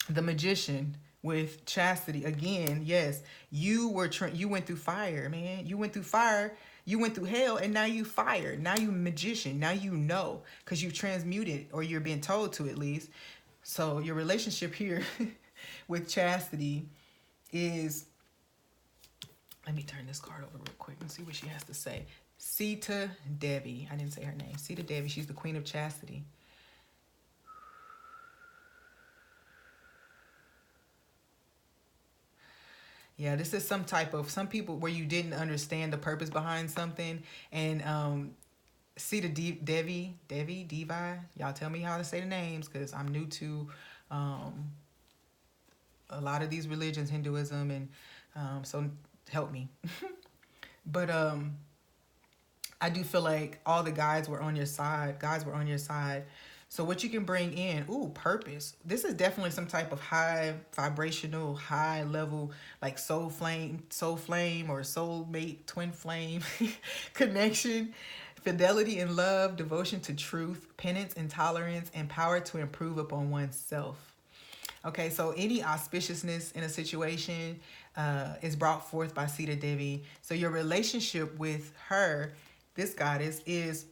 The Magician with chastity. Again, yes, you went through fire, man. You went through fire. You went through hell, and now you fire. Now you magician. Now you know, because you transmuted, or you're being told to at least. So your relationship here with chastity is, let me turn this card over real quick and see what she has to say. Sita Devi. I didn't say her name. Sita Devi. She's the queen of chastity. Yeah, this is some people where you didn't understand the purpose behind something. And Sita Devi, y'all tell me how to say the names because I'm new to a lot of these religions, Hinduism and So help me. But I do feel like all the guides were on your side. Guides were on your side. So what you can bring in, ooh, purpose. This is definitely some type of high vibrational, high level, like soul flame or soulmate, twin flame connection, fidelity and love, devotion to truth, penance and tolerance, and power to improve upon oneself. Okay, so any auspiciousness in a situation is brought forth by Sita Devi. So your relationship with her, this goddess, is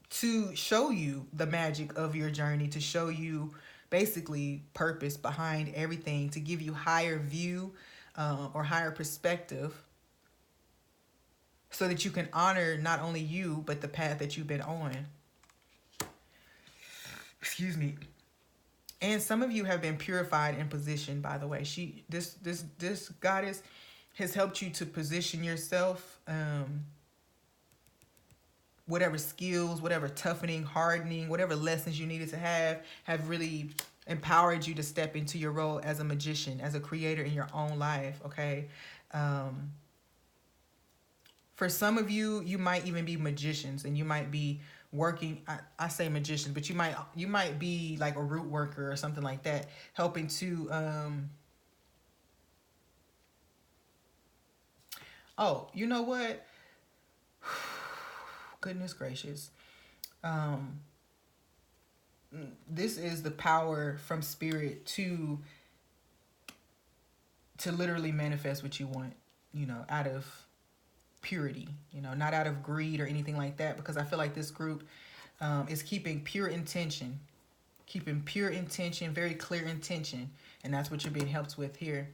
to show you the magic of your journey, to show you basically purpose behind everything, to give you higher view or higher perspective, so that you can honor not only you but the path that you've been on. Excuse me. And some of you have been purified and positioned, by the way. This goddess has helped you to position yourself. Whatever skills, whatever toughening, hardening, whatever lessons you needed to have really empowered you to step into your role as a magician, as a creator in your own life. Okay. For some of you, you might even be magicians, and you might be working. I say magicians, but you might be like a root worker or something like that, helping to oh, you know what? Goodness gracious. This is the power from spirit to literally manifest what you want, out of purity, not out of greed or anything like that, because I feel like this group is keeping pure intention, very clear intention, and that's what you're being helped with here.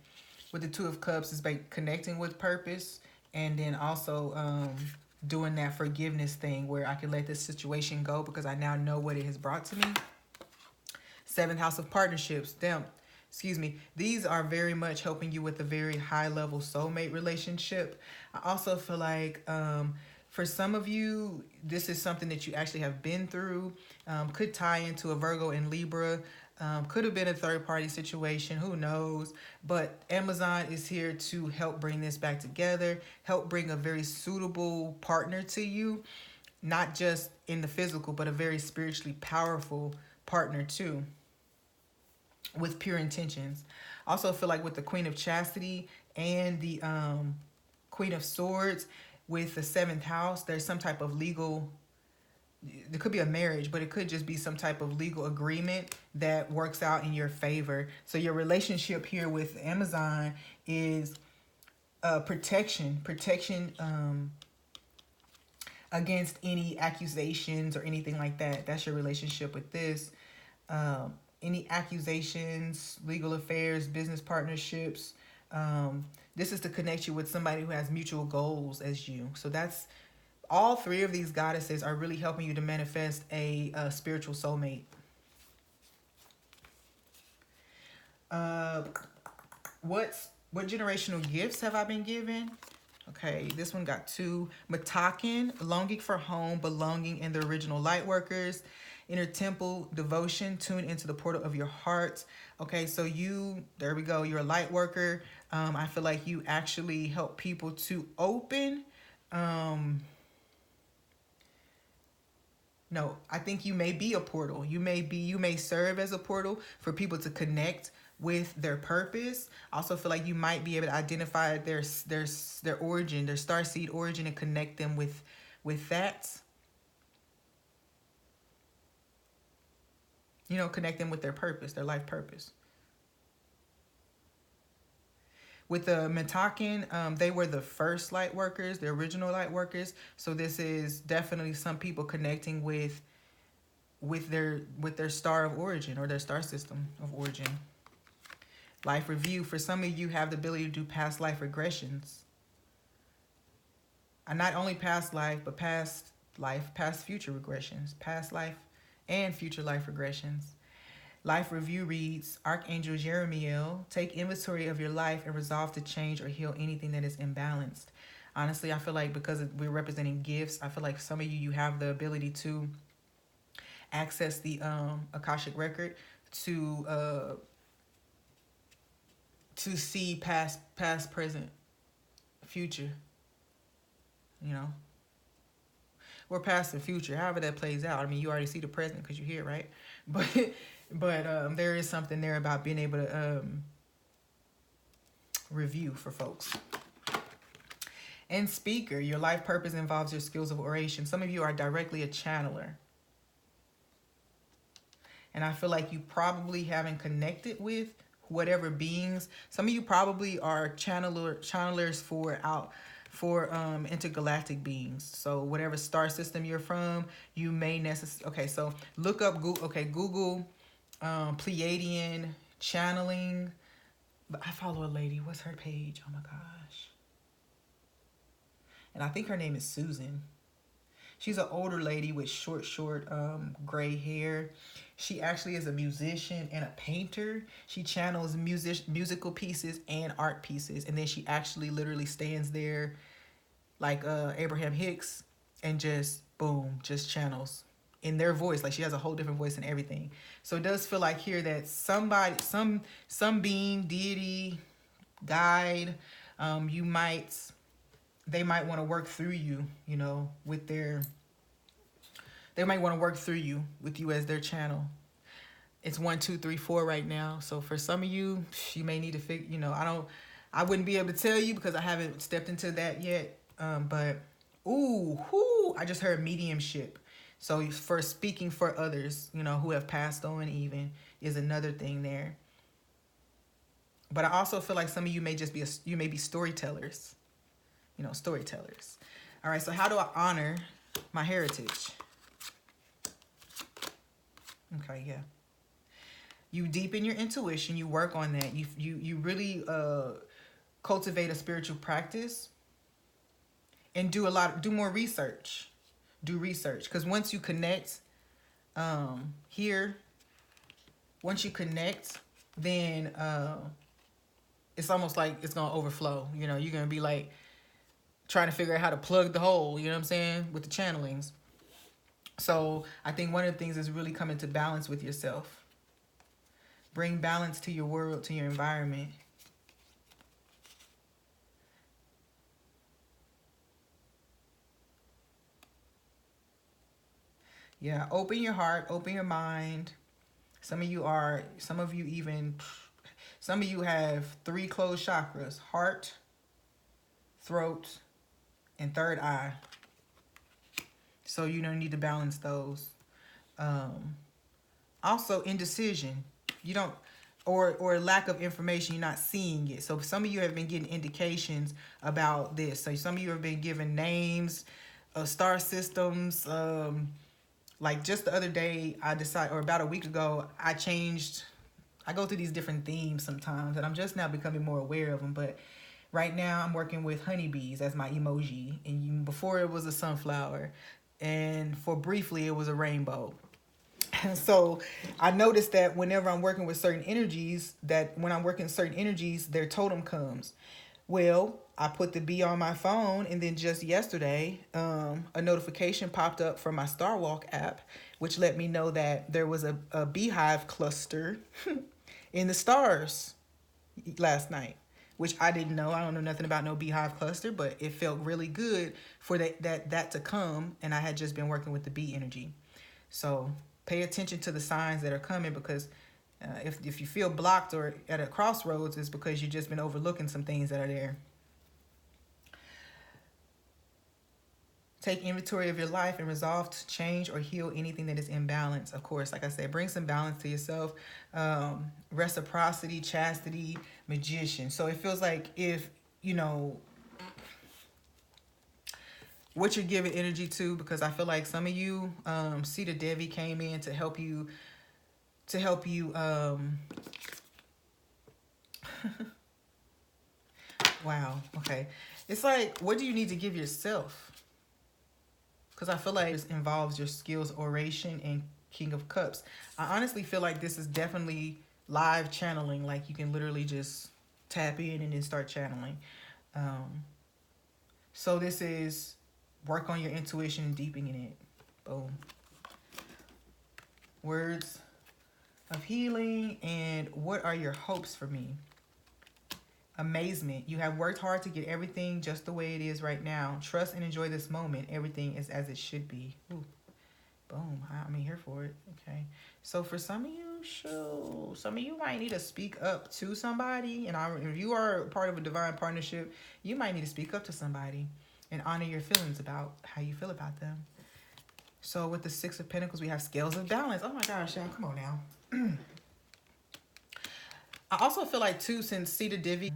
With the Two of Cups is by connecting with purpose, and then also doing that forgiveness thing where I can let this situation go because I now know what it has brought to me. Seventh house of partnerships. These are very much helping you with a very high level soulmate relationship. I also feel like for some of you, this is something that you actually have been through. Could tie into a Virgo and Libra. Could have been a third party situation. Who knows? But Amazon is here to help bring this back together. Help bring a very suitable partner to you. Not just in the physical, but a very spiritually powerful partner too, with pure intentions. Also feel like with the Queen of Chastity and the Queen of Swords with the seventh house, there's some type of legal, there could be a marriage, but it could just be some type of legal agreement that works out in your favor. So your relationship here with Amazon is protection against any accusations or anything like that. That's your relationship with this. Any accusations, legal affairs, business partnerships. This is to connect you with somebody who has mutual goals as you. So that's all three of these goddesses are really helping you to manifest a spiritual soulmate. What generational gifts have I been given? Okay, this one got 2. Matakin, longing for home, belonging, and the original light workers. Inner temple, devotion, tune into the portal of your heart. Okay, so there we go, you're a light worker. I feel like you actually help people to open. No, I think you may be a portal. You may serve as a portal for people to connect with their purpose. I also feel like you might be able to identify their origin, their starseed origin, and connect them with that. Connect them with their purpose, their life purpose. With the Matakin, they were the first light workers, the original light workers. So this is definitely some people connecting with their star of origin or their star system of origin. Life review. For some of you have the ability to do past life regressions. And not only past life, but past future regressions. Past life and future life regressions. Life review reads, Archangel Jeremiel, take inventory of your life and resolve to change or heal anything that is imbalanced. Honestly, I feel like because we're representing gifts, I feel like some of you have the ability to access the Akashic record to to see past, present, future, you know, or past and future, however that plays out. I mean, you already see the present because you're here, right? But there is something there about being able to review for folks. And speaker, your life purpose involves your skills of oration. Some of you are directly a channeler. And I feel like you probably haven't connected with whatever beings. Some of you probably are channelers for intergalactic beings. So whatever star system you're from, you may necessarily. Okay, so look up Google Pleiadian channeling. But I follow a lady. What's her page? Oh my gosh. And I think her name is Susan. She's an older lady with short gray hair. She actually is a musician and a painter. She channels musical pieces and art pieces. And then she actually literally stands there like Abraham Hicks and just, boom, just channels in their voice. Like she has a whole different voice and everything. So it does feel like here that somebody, some being, deity, guide, they might want to work through you, you know, they might want to work through you with you as their channel. It's 1, 2, 3, 4 right now. So for some of you, you may need to figure, you know, I wouldn't be able to tell you because I haven't stepped into that yet. But, I just heard mediumship. So for speaking for others, you know, who have passed on even is another thing there. But I also feel like some of you may just be, you may be storytellers. You know, storytellers. All right, so how do I honor my heritage? Okay, yeah. You deepen your intuition. You work on that. You really cultivate a spiritual practice and do more research. Do research. Because once you connect then it's almost like it's going to overflow. You know, you're going to be like, trying to figure out how to plug the hole, you know what I'm saying, with the channelings. So I think one of the things is really coming to balance with yourself. Bring balance to your world, to your environment. Yeah, open your heart, open your mind. Some of you have 3 closed chakras: heart, throat, and third eye. So you don't need to balance those. Also indecision. You don't, or lack of information, you're not seeing it. So some of you have been getting indications about this. So some of you have been given names of star systems. Like just the other day, or about a week ago, I go through these different themes sometimes, and I'm just now becoming more aware of them. But right now, I'm working with honeybees as my emoji. And before it was a sunflower. And for briefly, it was a rainbow. So I noticed that whenever I'm working with certain energies, their totem comes. Well, I put the bee on my phone, and then just yesterday, a notification popped up from my Star Walk app, which let me know that there was a beehive cluster in the stars last night, which I didn't know. I don't know nothing about no beehive cluster, but it felt really good for that to come. And I had just been working with the bee energy. So pay attention to the signs that are coming, because if you feel blocked or at a crossroads, it's because you've just been overlooking some things that are there. Take inventory of your life and resolve to change or heal anything that is imbalanced. Of course, like I said, bring some balance to yourself. Reciprocity, chastity, magician. So it feels like if, you know, what you're giving energy to, because I feel like some of you, Sita Devi came in to help you, wow, okay. It's like, what do you need to give yourself? Because I feel like this involves your skills, oration, and King of Cups. I honestly feel like this is definitely live channeling. Like you can literally just tap in and then start channeling. So this is work on your intuition and deepening it. Boom. Words of healing. And what are your hopes for me? Amazement. You have worked hard to get everything just the way it is right now. Trust and enjoy this moment. Everything is as it should be. Ooh, boom. I'm here for it. Okay. So for some of you, some of you might need to speak up to somebody. And if you are part of a divine partnership, you might need to speak up to somebody and honor your feelings about how you feel about them. So with the Six of Pentacles, we have scales of balance. Oh my gosh, y'all, come on now. I also feel like too, since Sita Divi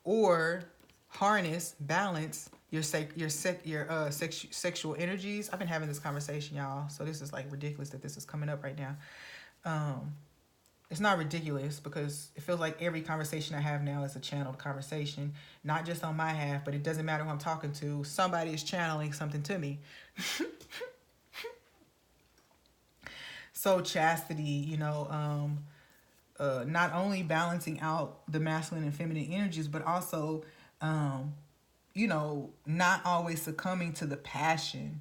or harness, balance your sexual energies. I've been having this conversation, y'all. So this is like ridiculous that this is coming up right now. It's not ridiculous because it feels like every conversation I have now is a channeled conversation, not just on my half, but it doesn't matter who I'm talking to. Somebody is channeling something to me. So chastity, you know, not only balancing out the masculine and feminine energies, but also, you know, not always succumbing to the passion,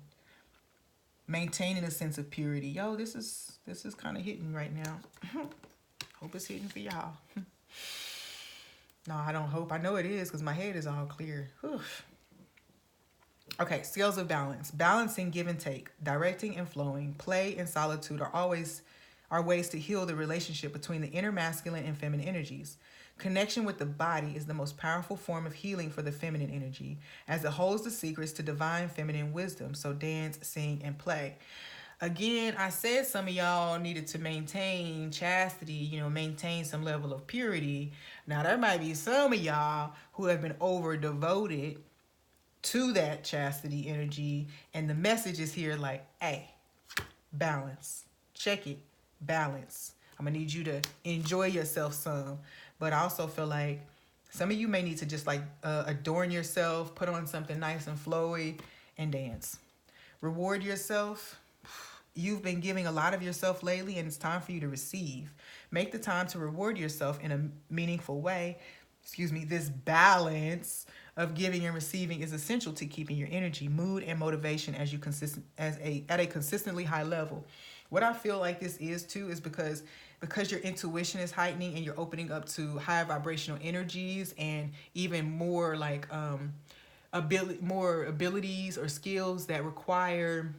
maintaining a sense of purity. Yo, this is kind of hitting right now. Hope it's hitting for y'all. No, I don't hope. I know it is because my head is all clear. Whew. Okay, scales of balance. Balancing give and take, directing and flowing, play and solitude are ways to heal the relationship between the inner masculine and feminine energies. Connection with the body is the most powerful form of healing for the feminine energy, as it holds the secrets to divine feminine wisdom. So dance, sing, and play. Again, I said some of y'all needed to maintain chastity, you know, maintain some level of purity. Now, there might be some of y'all who have been over devoted to that chastity energy, and the message is here like, hey, balance, check it, balance. I'm gonna need you to enjoy yourself some, but I also feel like some of you may need to just like adorn yourself, put on something nice and flowy, and dance. Reward yourself. You've been giving a lot of yourself lately, and it's time for you to receive. Make the time to reward yourself in a meaningful way. This balance of giving and receiving is essential to keeping your energy, mood, and motivation at a consistently high level. What I feel like this is too is because your intuition is heightening and you're opening up to higher vibrational energies and even more like more abilities or skills that require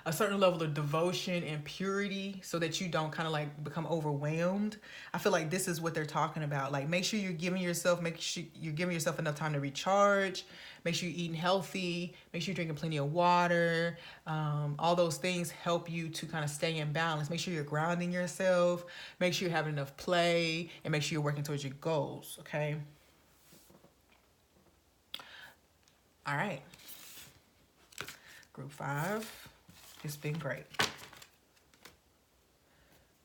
a certain level of devotion and purity so that you don't kind of like become overwhelmed. I feel like this is what they're talking about. Like, make sure you're giving yourself enough time to recharge. Make sure you're eating healthy. Make sure you're drinking plenty of water. All those things help you to kind of stay in balance. Make sure you're grounding yourself. Make sure you're having enough play, and make sure you're working towards your goals. Okay. All right. Group 5. It's been great.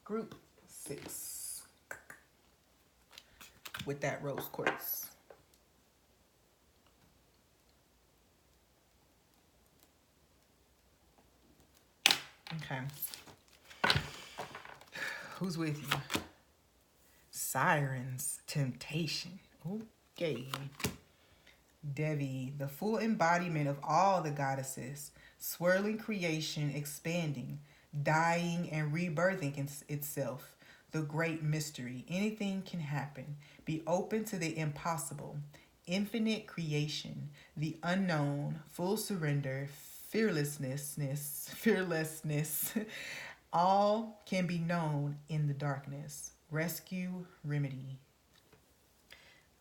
Group 6 with that rose quartz. Okay. Who's with you? Sirens, temptation. Okay. Devi, the full embodiment of all the goddesses. Swirling creation, expanding, dying and rebirthing itself. The great mystery. Anything can happen. Be open to the impossible. Infinite creation. The unknown. Full surrender. Fearlessness. All can be known in the darkness. Rescue, remedy.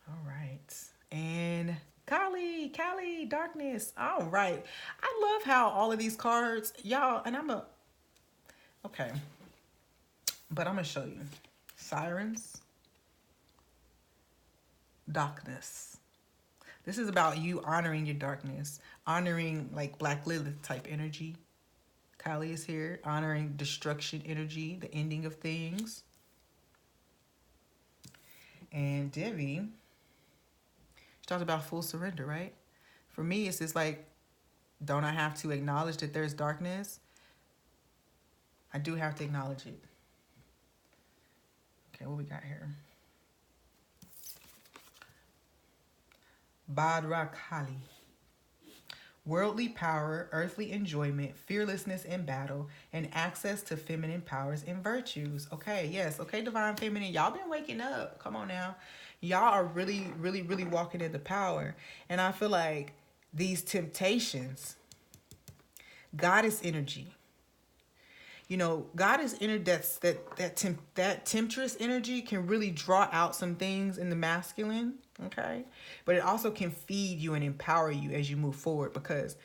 All right. And Kali, darkness. All right. I love how all of these cards, y'all, and okay. But I'm going to show you. Sirens, darkness. This is about you honoring your darkness, honoring like Black Lilith type energy. Kali is here, honoring destruction energy, the ending of things. And Devi, she talks about full surrender, right? For me, it's just like, don't I have to acknowledge that there's darkness? I do have to acknowledge it. Okay, what we got here? Badra Kali. Worldly power, earthly enjoyment, fearlessness in battle, and access to feminine powers and virtues. Okay, yes. Okay, divine feminine. Y'all been waking up. Come on now. y'all are really, really, really walking into power. And I feel like these temptations, goddess energy, you know, goddess energy, that temptress energy can really draw out some things in the masculine, okay? But it also can feed you and empower you as you move forward, because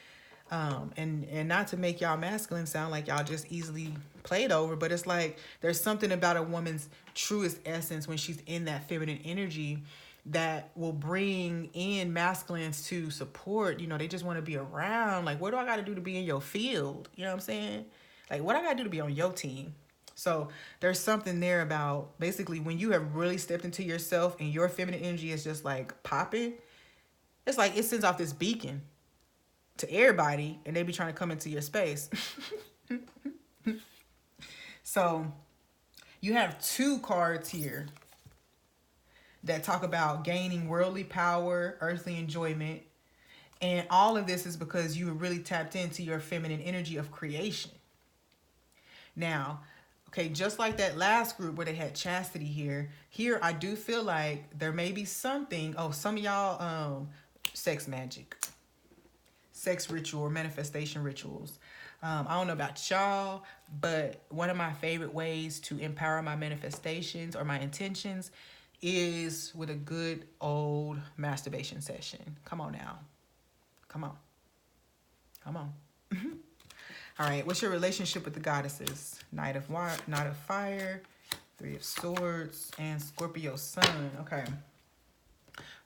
and not to make y'all masculine sound like y'all just easily played over, but it's like there's something about a woman's truest essence when she's in that feminine energy that will bring in masculines to support. You know, they just want to be around. Like, what do I got to do to be in your field? You know what I'm saying? Like, what I got to do to be on your team? So there's something there about basically when you have really stepped into yourself and your feminine energy is just like popping, it's like it sends off this beacon to everybody and they be trying to come into your space. So you have two cards here that talk about gaining worldly power, earthly enjoyment. And all of this is because you really tapped into your feminine energy of creation. Now, okay, just like that last group where they had chastity here I do feel like there may be something, some of y'all, sex magic, sex ritual or manifestation rituals. I don't know about y'all, but one of my favorite ways to empower my manifestations or my intentions is with a good old masturbation session. Come on now. Come on. Come on. All right, what's your relationship with the goddesses? Knight of Fire, Three of Swords, and Scorpio Sun. Okay.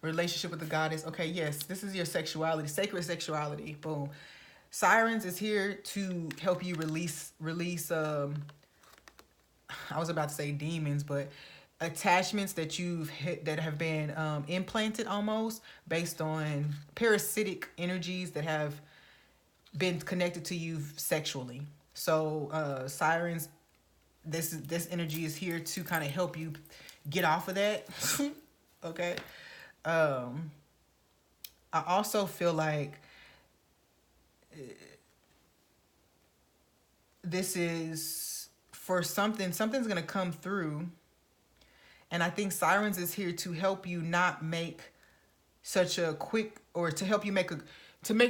Relationship with the goddess. Okay, yes, this is your sexuality, sacred sexuality. Boom. Sirens is here to help you release I was about to say demons, but attachments that that have been implanted almost based on parasitic energies that have been connected to you sexually. So sirens, this energy is here to kind of help you get off of that. Okay. I also feel like this is for something's going to come through. And I think sirens is here to help you not make such a quick, or to help you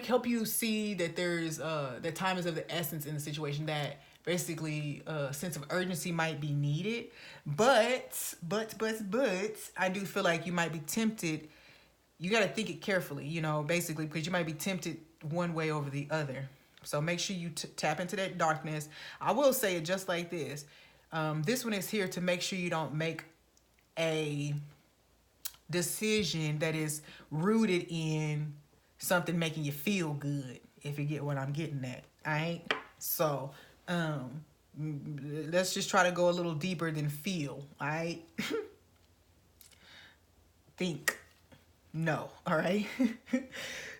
help you see that there's that time is of the essence in the situation, that basically a sense of urgency might be needed. But I do feel like you might be tempted. You got to think it carefully, you know, basically, because you might be tempted one way over the other. So make sure you tap into that darkness. I will say it just like this. This one is here to make sure you don't make a decision that is rooted in something making you feel good, if you get what I'm getting at. All right. So let's just try to go a little deeper than feel. All right. Think. No. All right.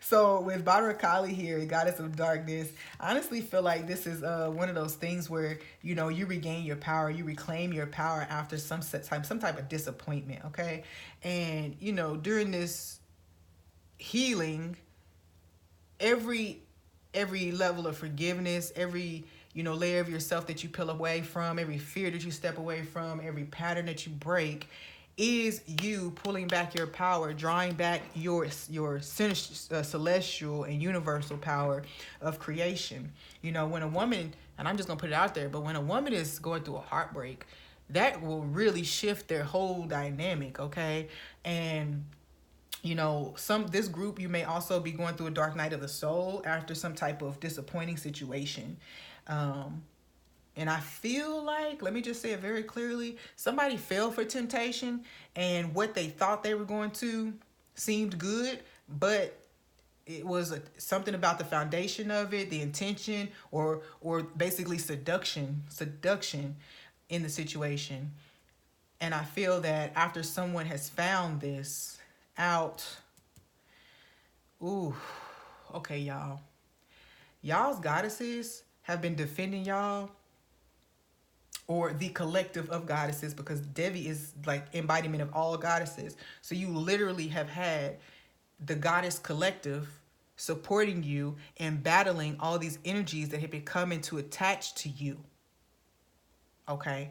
So with Badra Kali here, Goddess of Darkness, I honestly feel like this is one of those things where, you know, you regain your power, you reclaim your power after some type of disappointment. Okay. And, you know, during this healing, every level of forgiveness, every, you know, layer of yourself that you peel away from, every fear that you step away from, every pattern that you break, is you pulling back your power, drawing back your celestial and universal power of creation. You know, when a woman, and I'm just gonna put it out there, but when a woman is going through a heartbreak, that will really shift their whole dynamic. Okay. And you know, this group, you may also be going through a dark night of the soul after some type of disappointing situation. And I feel like, let me just say it very clearly, somebody fell for temptation and what they thought they were going to seemed good, but it was something about the foundation of it, the intention, or basically seduction in the situation. And I feel that after someone has found this out, okay, y'all's goddesses have been defending y'all, or the collective of goddesses, because Devi is like embodiment of all goddesses. So you literally have had the goddess collective supporting you and battling all these energies that have been coming to attach to you. Okay?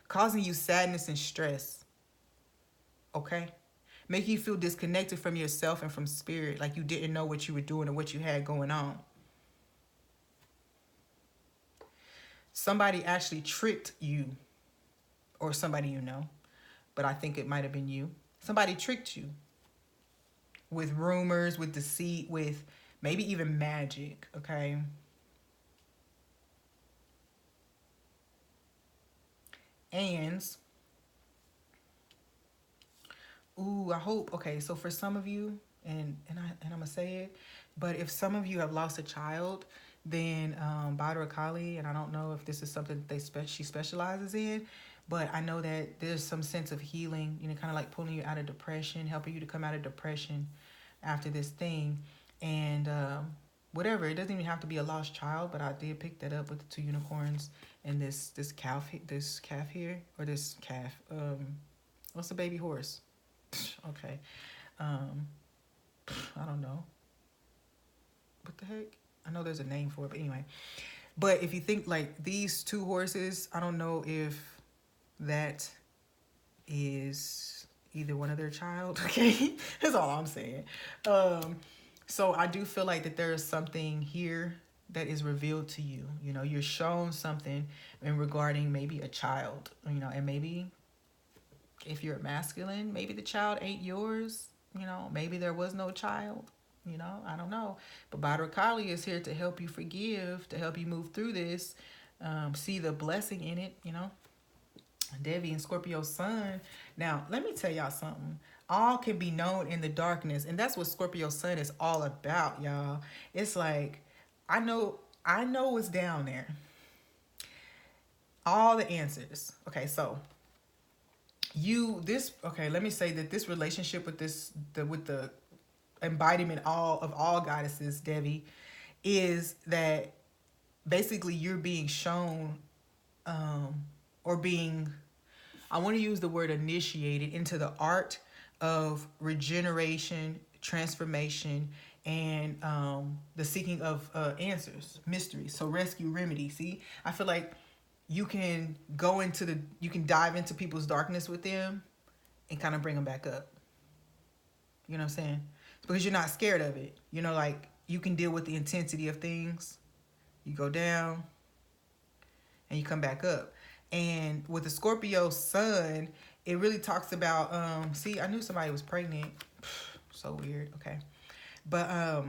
Causing you sadness and stress. Okay? make you feel disconnected from yourself and from spirit, like you didn't know what you were doing or what you had going on. Somebody actually tricked you, or somebody you know, but I think it might have been you. Somebody tricked you with rumors, with deceit, with maybe even magic, okay? And, ooh, I hope, okay, so for some of you, and I'm gonna say it, but if some of you have lost a child, then Badra Kali, and I don't know if this is something that she specializes in, but I know that there's some sense of healing, you know, kind of like pulling you out of depression, helping you to come out of depression after this thing. And whatever, it doesn't even have to be a lost child, but I did pick that up with the 2 unicorns and this calf here, or this calf. What's the baby horse? Okay. I don't know. What the heck? I know there's a name for it, but anyway. But if you think like these 2 horses, I don't know if that is either one of their child. Okay. That's all I'm saying. So I do feel like that there is something here that is revealed to you. You know, you're shown something in regarding maybe a child, you know, and maybe if you're masculine, maybe the child ain't yours. You know, maybe there was no child. You know, I don't know. But Badra Kali is here to help you forgive, to help you move through this, see the blessing in it, you know. Devi and Scorpio sun. Now, let me tell y'all something. All can be known in the darkness. And that's what Scorpio sun is all about, y'all. It's like, I know what's down there. All the answers. Okay, so let me say that this relationship with the embodiment of all goddesses, Devi, is that basically you're being shown or being, I want to use the word initiated into the art of regeneration, transformation, and the seeking of answers, mysteries. So rescue, remedy. See, I feel like you can dive into people's darkness with them and kind of bring them back up. You know what I'm saying? Because you're not scared of it. You know, like you can deal with the intensity of things. You go down and you come back up. And with the Scorpio sun, it really talks about, see, I knew somebody was pregnant. So weird. Okay. But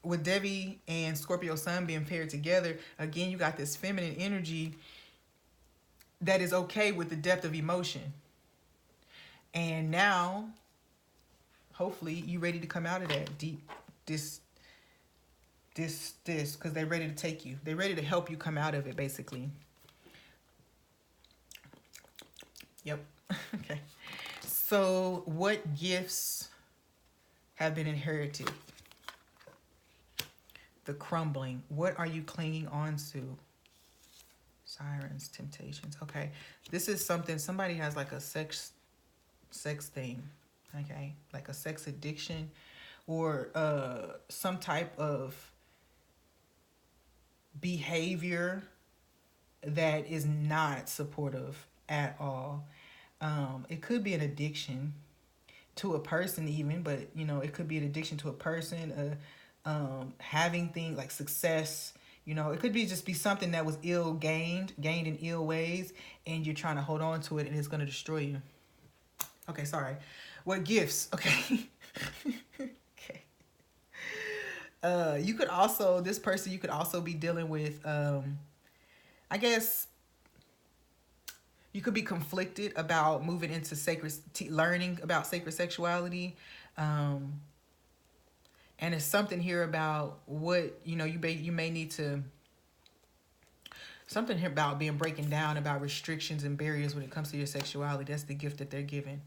with Devi and Scorpio sun being paired together, again, you got this feminine energy that is okay with the depth of emotion. And now, hopefully, you ready to come out of that deep, this, because they're ready to take you. They're ready to help you come out of it, basically. Yep. Okay. So, what gifts have been inherited? The crumbling. What are you clinging on to? Sirens, temptations. Okay. This is something, somebody has like a sex thing. Okay. Like a sex addiction or some type of behavior that is not supportive at all. It could be an addiction to a person even, but you know, it could be an addiction to a person, having things like success, you know, it could be just be something that was gained in ill ways, and you're trying to hold on to it and it's going to destroy you. Okay, sorry. What gifts? Okay. Okay. You could also be dealing with, I guess, you could be conflicted about moving into learning about sacred sexuality. And it's something here about what, you know, you may need to, something here about being breaking down about restrictions and barriers when it comes to your sexuality. That's the gift that they're giving.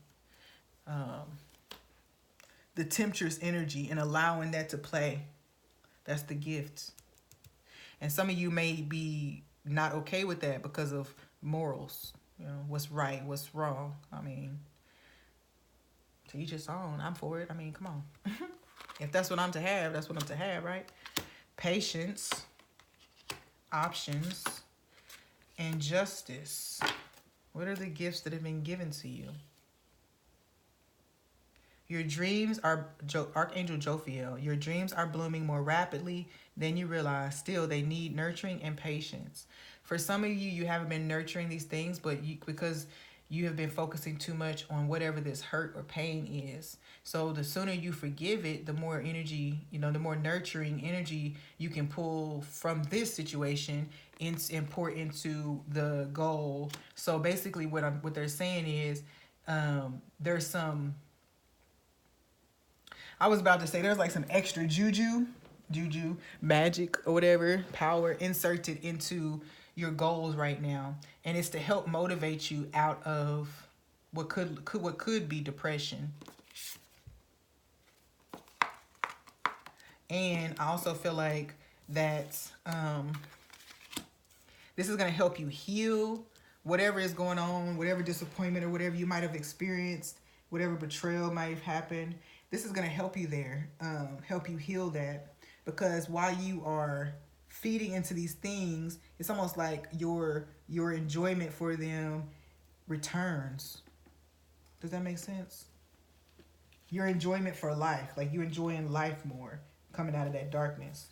The temptress energy and allowing that to play. That's the gift. And some of you may be not okay with that because of morals. You know, what's right, what's wrong. I mean, to each his own. I'm for it. I mean, come on. If that's what I'm to have, that's what I'm to have, right? Patience, options, and justice. What are the gifts that have been given to you? Your dreams are, Archangel Jophiel, your dreams are blooming more rapidly than you realize. Still, they need nurturing and patience. For some of you, you haven't been nurturing these things, but because you have been focusing too much on whatever this hurt or pain is. So the sooner you forgive it, the more energy, the more nurturing energy you can pull from this situation and pour into the goal. So basically what they're saying is, there's some, I was about to say there's like some extra juju, magic or whatever, power inserted into your goals right now. And it's to help motivate you out of what could be depression. And I also feel like that this is going to help you heal whatever is going on, whatever disappointment or whatever you might have experienced, whatever betrayal might have happened. This is going to help you there, help you heal that. Because while you are feeding into these things, it's almost like your enjoyment for them returns. Does that make sense? Your enjoyment for life, like you're enjoying life more coming out of that darkness.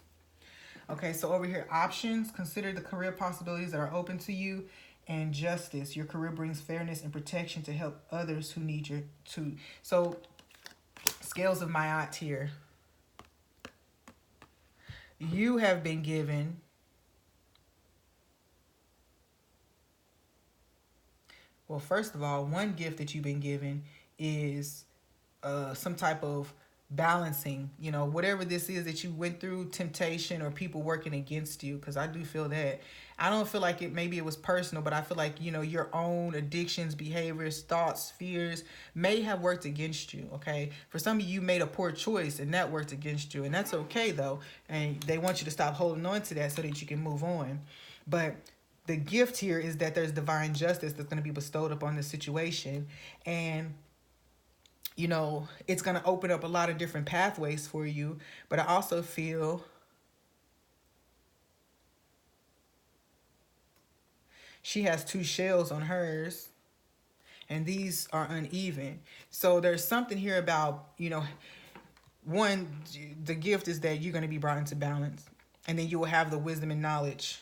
Okay, so over here, options. Consider the career possibilities that are open to you. And justice. Your career brings fairness and protection to help others who need you to. So, scales of Ma'at here. You have been given first of all, one gift that you've been given is some type of balancing, whatever this is that you went through, temptation or people working against you, because I do feel that. I don't feel like maybe it was personal, but I feel like, your own addictions, behaviors, thoughts, fears may have worked against you, okay? For some of you made a poor choice and that worked against you, and that's okay though. And they want you to stop holding on to that so that you can move on. But the gift here is that there's divine justice that's going to be bestowed upon this situation. And it's going to open up a lot of different pathways for you. But I also feel she has 2 shells on hers, and these are uneven. So there's something here about, one, the gift is that you're going to be brought into balance, and then you will have the wisdom and knowledge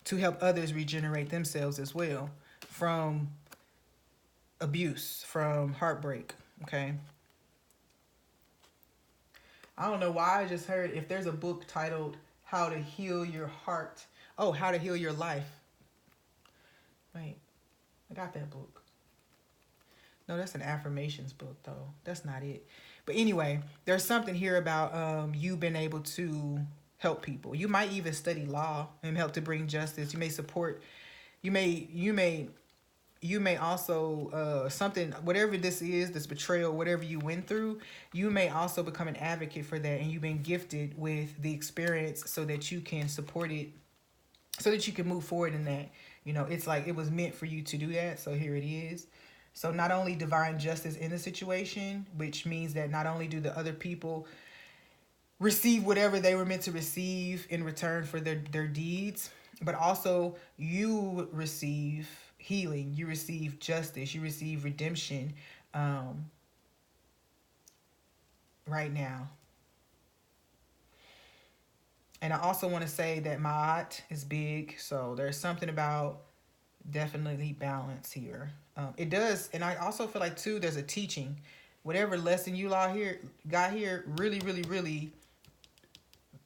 to help others regenerate themselves as well from abuse, from heartbreak. Okay. I don't know why I just heard if there's a book titled How to Heal Your Heart. Oh, How to Heal Your Life. Wait, I got that book. No, that's an affirmations book though. That's not it. But anyway, there's something here about you being able to help people. You might even study law and help to bring justice. You may support, you may also, something, whatever this is, this betrayal, whatever you went through, you may also become an advocate for that. And you've been gifted with the experience so that you can support it, so that you can move forward in that. It's like it was meant for you to do that. So here it is. So not only divine justice in the situation, which means that not only do the other people receive whatever they were meant to receive in return for their deeds, but also you receive healing, you receive justice, you receive redemption right now. And I also want to say that Ma'at is big, so there's something about definitely balance here. It does, and I also feel like too, there's a teaching. Whatever lesson you got here, really, really, really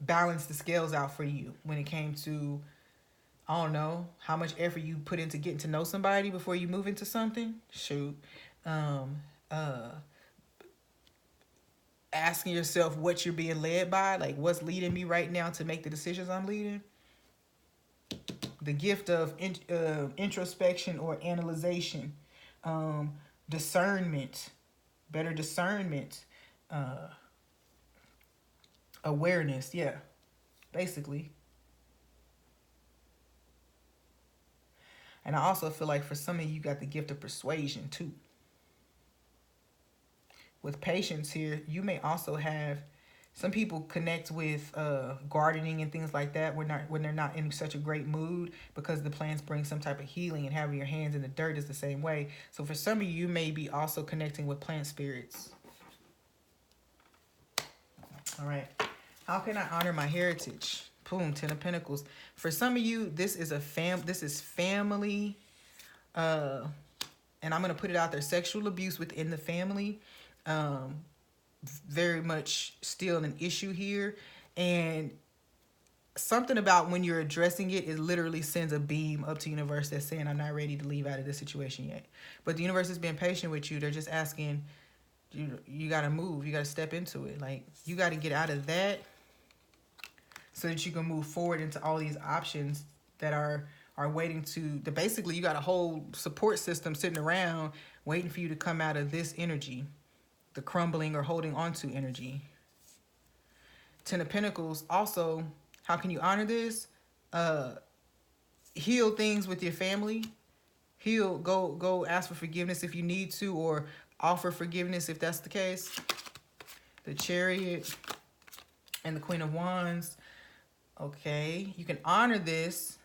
balance the scales out for you when it came to, I don't know, how much effort you put into getting to know somebody before you move into something. Shoot. Asking yourself what you're being led by, like what's leading me right now to make the decisions I'm leading. The gift of introspection or analyzation, discernment, better discernment, awareness, yeah, basically. And I also feel like for some of you got the gift of persuasion too. With patience here, you may also have, some people connect with gardening and things like that when they're not in such a great mood, because the plants bring some type of healing, and having your hands in the dirt is the same way. So for some of you, you may be also connecting with plant spirits. All right. How can I honor my heritage? Boom, Ten of Pentacles. For some of you, this is family. And I'm gonna put it out there. Sexual abuse within the family. Very much still an issue here. And something about when you're addressing it, it literally sends a beam up to the universe that's saying, I'm not ready to leave out of this situation yet. But the universe is being patient with you. They're just asking, you got to move. You got to step into it. Like, you got to get out of that so that you can move forward into all these options that are waiting to basically, you got a whole support system sitting around waiting for you to come out of this energy, the crumbling or holding on to energy. Ten of Pentacles also, how can you honor this? Heal things with your family. Heal, go ask for forgiveness if you need to, or offer forgiveness if that's the case. The Chariot and the Queen of Wands. Okay, you can honor this.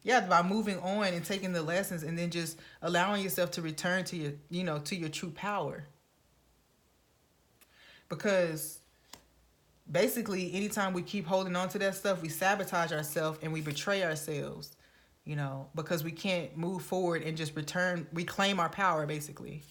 Yeah, by moving on and taking the lessons and then just allowing yourself to return to your, to your true power. Because basically, anytime we keep holding on to that stuff, we sabotage ourselves and we betray ourselves, because we can't move forward and just reclaim our power, basically.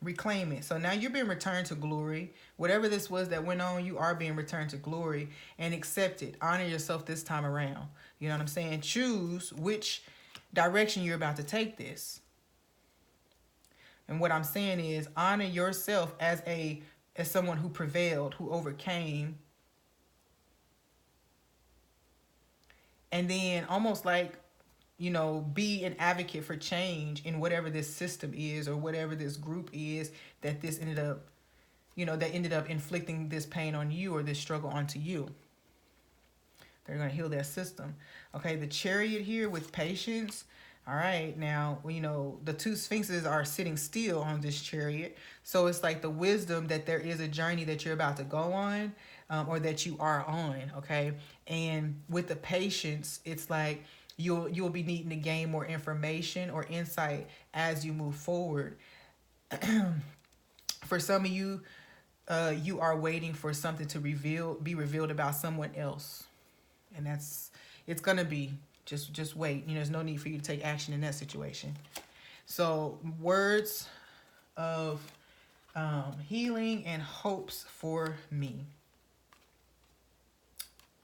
Reclaim it. So now you're being returned to glory. Whatever this was that went on, you are being returned to glory, and accept it. Honor yourself this time around. You know what I'm saying? Choose which direction you're about to take this. And what I'm saying is honor yourself as someone who prevailed, who overcame. And then almost like, be an advocate for change in whatever this system is or whatever this group is that this ended up, that ended up inflicting this pain on you or this struggle onto you. They're going to heal that system. Okay, the Chariot here with patience. All right, now, the two sphinxes are sitting still on this Chariot. So it's like the wisdom that there is a journey that you're about to go on, or that you are on, okay? And with the patience, it's like you'll be needing to gain more information or insight as you move forward. For some of you, you are waiting for something to be revealed about someone else. And it's going to be. Just wait. There's no need for you to take action in that situation. So words of healing and hopes for me.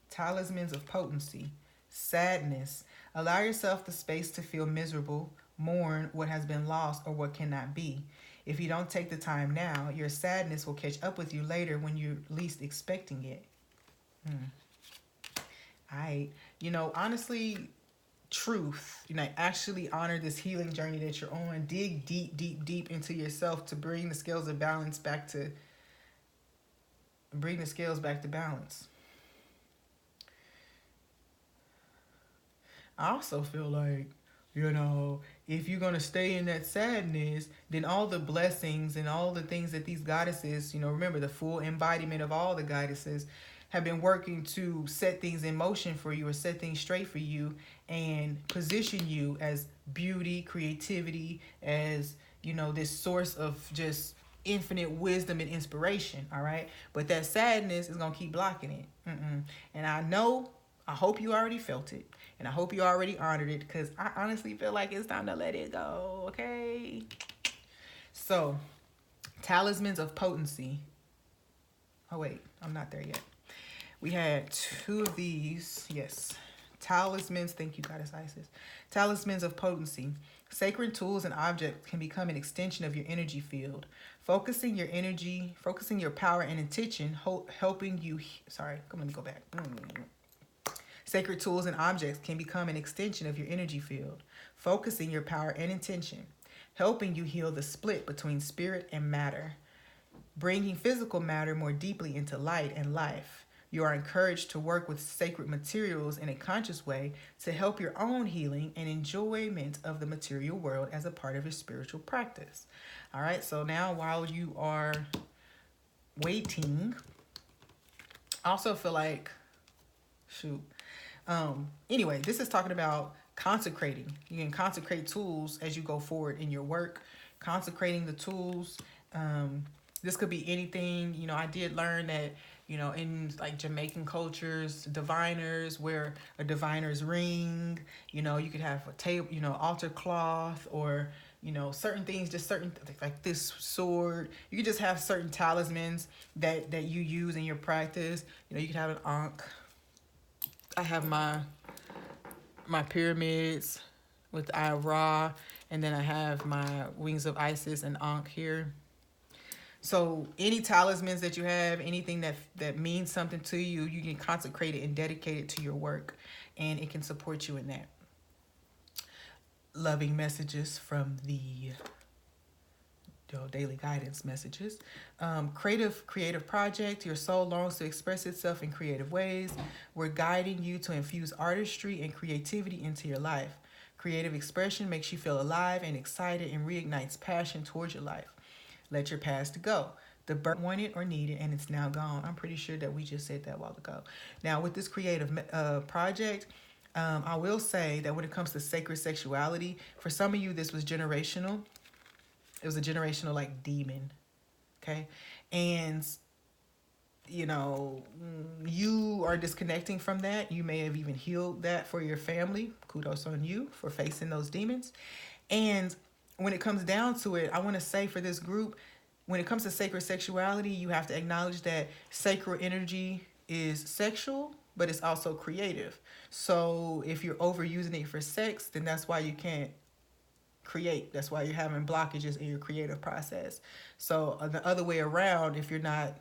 Talismans of potency. Sadness. Allow yourself the space to feel miserable. Mourn what has been lost or what cannot be. If you don't take the time now, your sadness will catch up with you later when you're least expecting it. Honestly, truth, actually honor this healing journey that you're on. Dig deep, deep, deep into yourself to bring the scales of balance back to balance. I also feel like, if you're going to stay in that sadness, then all the blessings and all the things that these goddesses, remember the full embodiment of all the goddesses, have been working to set things in motion for you or set things straight for you and position you as beauty, creativity, as, this source of just infinite wisdom and inspiration, all right? But that sadness is going to keep blocking it. And I hope you already felt it. And I hope you already honored it, because I honestly feel like it's time to let it go, okay? So, talismans of potency. Oh, wait, I'm not there yet. We had two of these. Yes. Talismans. Thank you, Goddess Isis. Talismans of potency. Sacred tools and objects can become an extension of your energy field. Focusing your power and intention, helping you... Sorry, let me go back. Sacred tools and objects can become an extension of your energy field. Focusing your power and intention, helping you heal the split between spirit and matter. Bringing physical matter more deeply into light and life. You are encouraged to work with sacred materials in a conscious way to help your own healing and enjoyment of the material world as a part of your spiritual practice. All right, so now while you are waiting, I also feel like, anyway, this is talking about consecrating. You can consecrate tools as you go forward in your work, consecrating the tools, This could be anything. You know, I did learn that, you know, in like Jamaican cultures, diviners wear a diviner's ring. You know, you could have a table, you know, altar cloth, or, you know, certain things, just certain, like this sword. You could just have certain talismans that you use in your practice. You know, you could have an ankh. I have my pyramids with the Eye of Ra, and then I have my wings of Isis and ankh here. So any talismans that you have, anything that means something to you, you can consecrate it and dedicate it to your work, and it can support you in that. Loving messages from the daily guidance messages. Creative project. Your soul longs to express itself in creative ways. We're guiding you to infuse artistry and creativity into your life. Creative expression makes you feel alive and excited and reignites passion towards your life. Let your past go. The birth wanted or needed, and it's now gone. I'm pretty sure that we just said that a while ago. Now, with this creative project, I will say that when it comes to sacred sexuality, for some of you, this was generational. It was a generational, like, demon, okay? And, you know, you are disconnecting from that. You may have even healed that for your family. Kudos on you for facing those demons. And when it comes down to it, I want to say for this group, when it comes to sacred sexuality, you have to acknowledge that sacred energy is sexual, but it's also creative. So if you're overusing it for sex, then that's why you can't create. That's why you're having blockages in your creative process. So the other way around, if you're not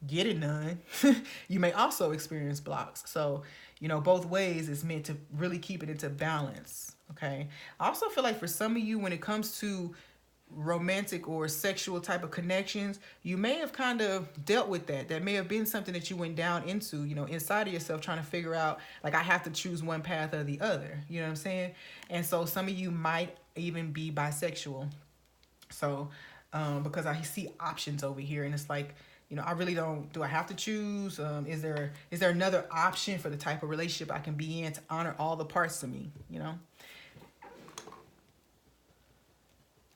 getting none, you may also experience blocks. So, you know, both ways is meant to really keep it into balance. Okay. I also feel like for some of you, when it comes to romantic or sexual type of connections, you may have kind of dealt with that. That may have been something that you went down into, you know, inside of yourself, trying to figure out, like, I have to choose one path or the other. You know what I'm saying? And so some of you might even be bisexual. So, because I see options over here, and it's like, you know, I really don't, do I have to choose? Is there another option for the type of relationship I can be in to honor all the parts of me, you know?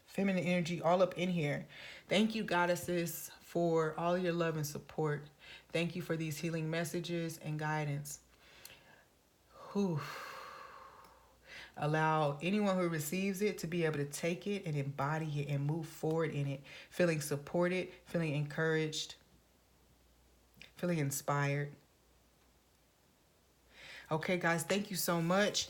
Feminine energy all up in here. Thank you, goddesses, for all your love and support. Thank you for these healing messages and guidance. Whew. Allow anyone who receives it to be able to take it and embody it and move forward in it, feeling supported, feeling encouraged, feeling inspired. Okay, guys, thank you so much.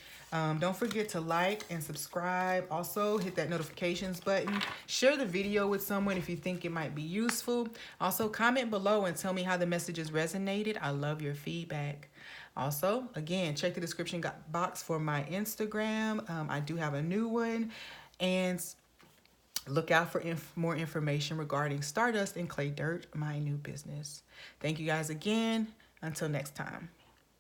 Don't forget to like and subscribe. Also, hit that notifications button. Share the video with someone if you think it might be useful. Also, comment below and tell me how the messages resonated. I love your feedback. Also, again, check the description box for my Instagram. I do have a new one. And look out for more information regarding Stardust and Clay Dirt, my new business. Thank you guys again. Until next time.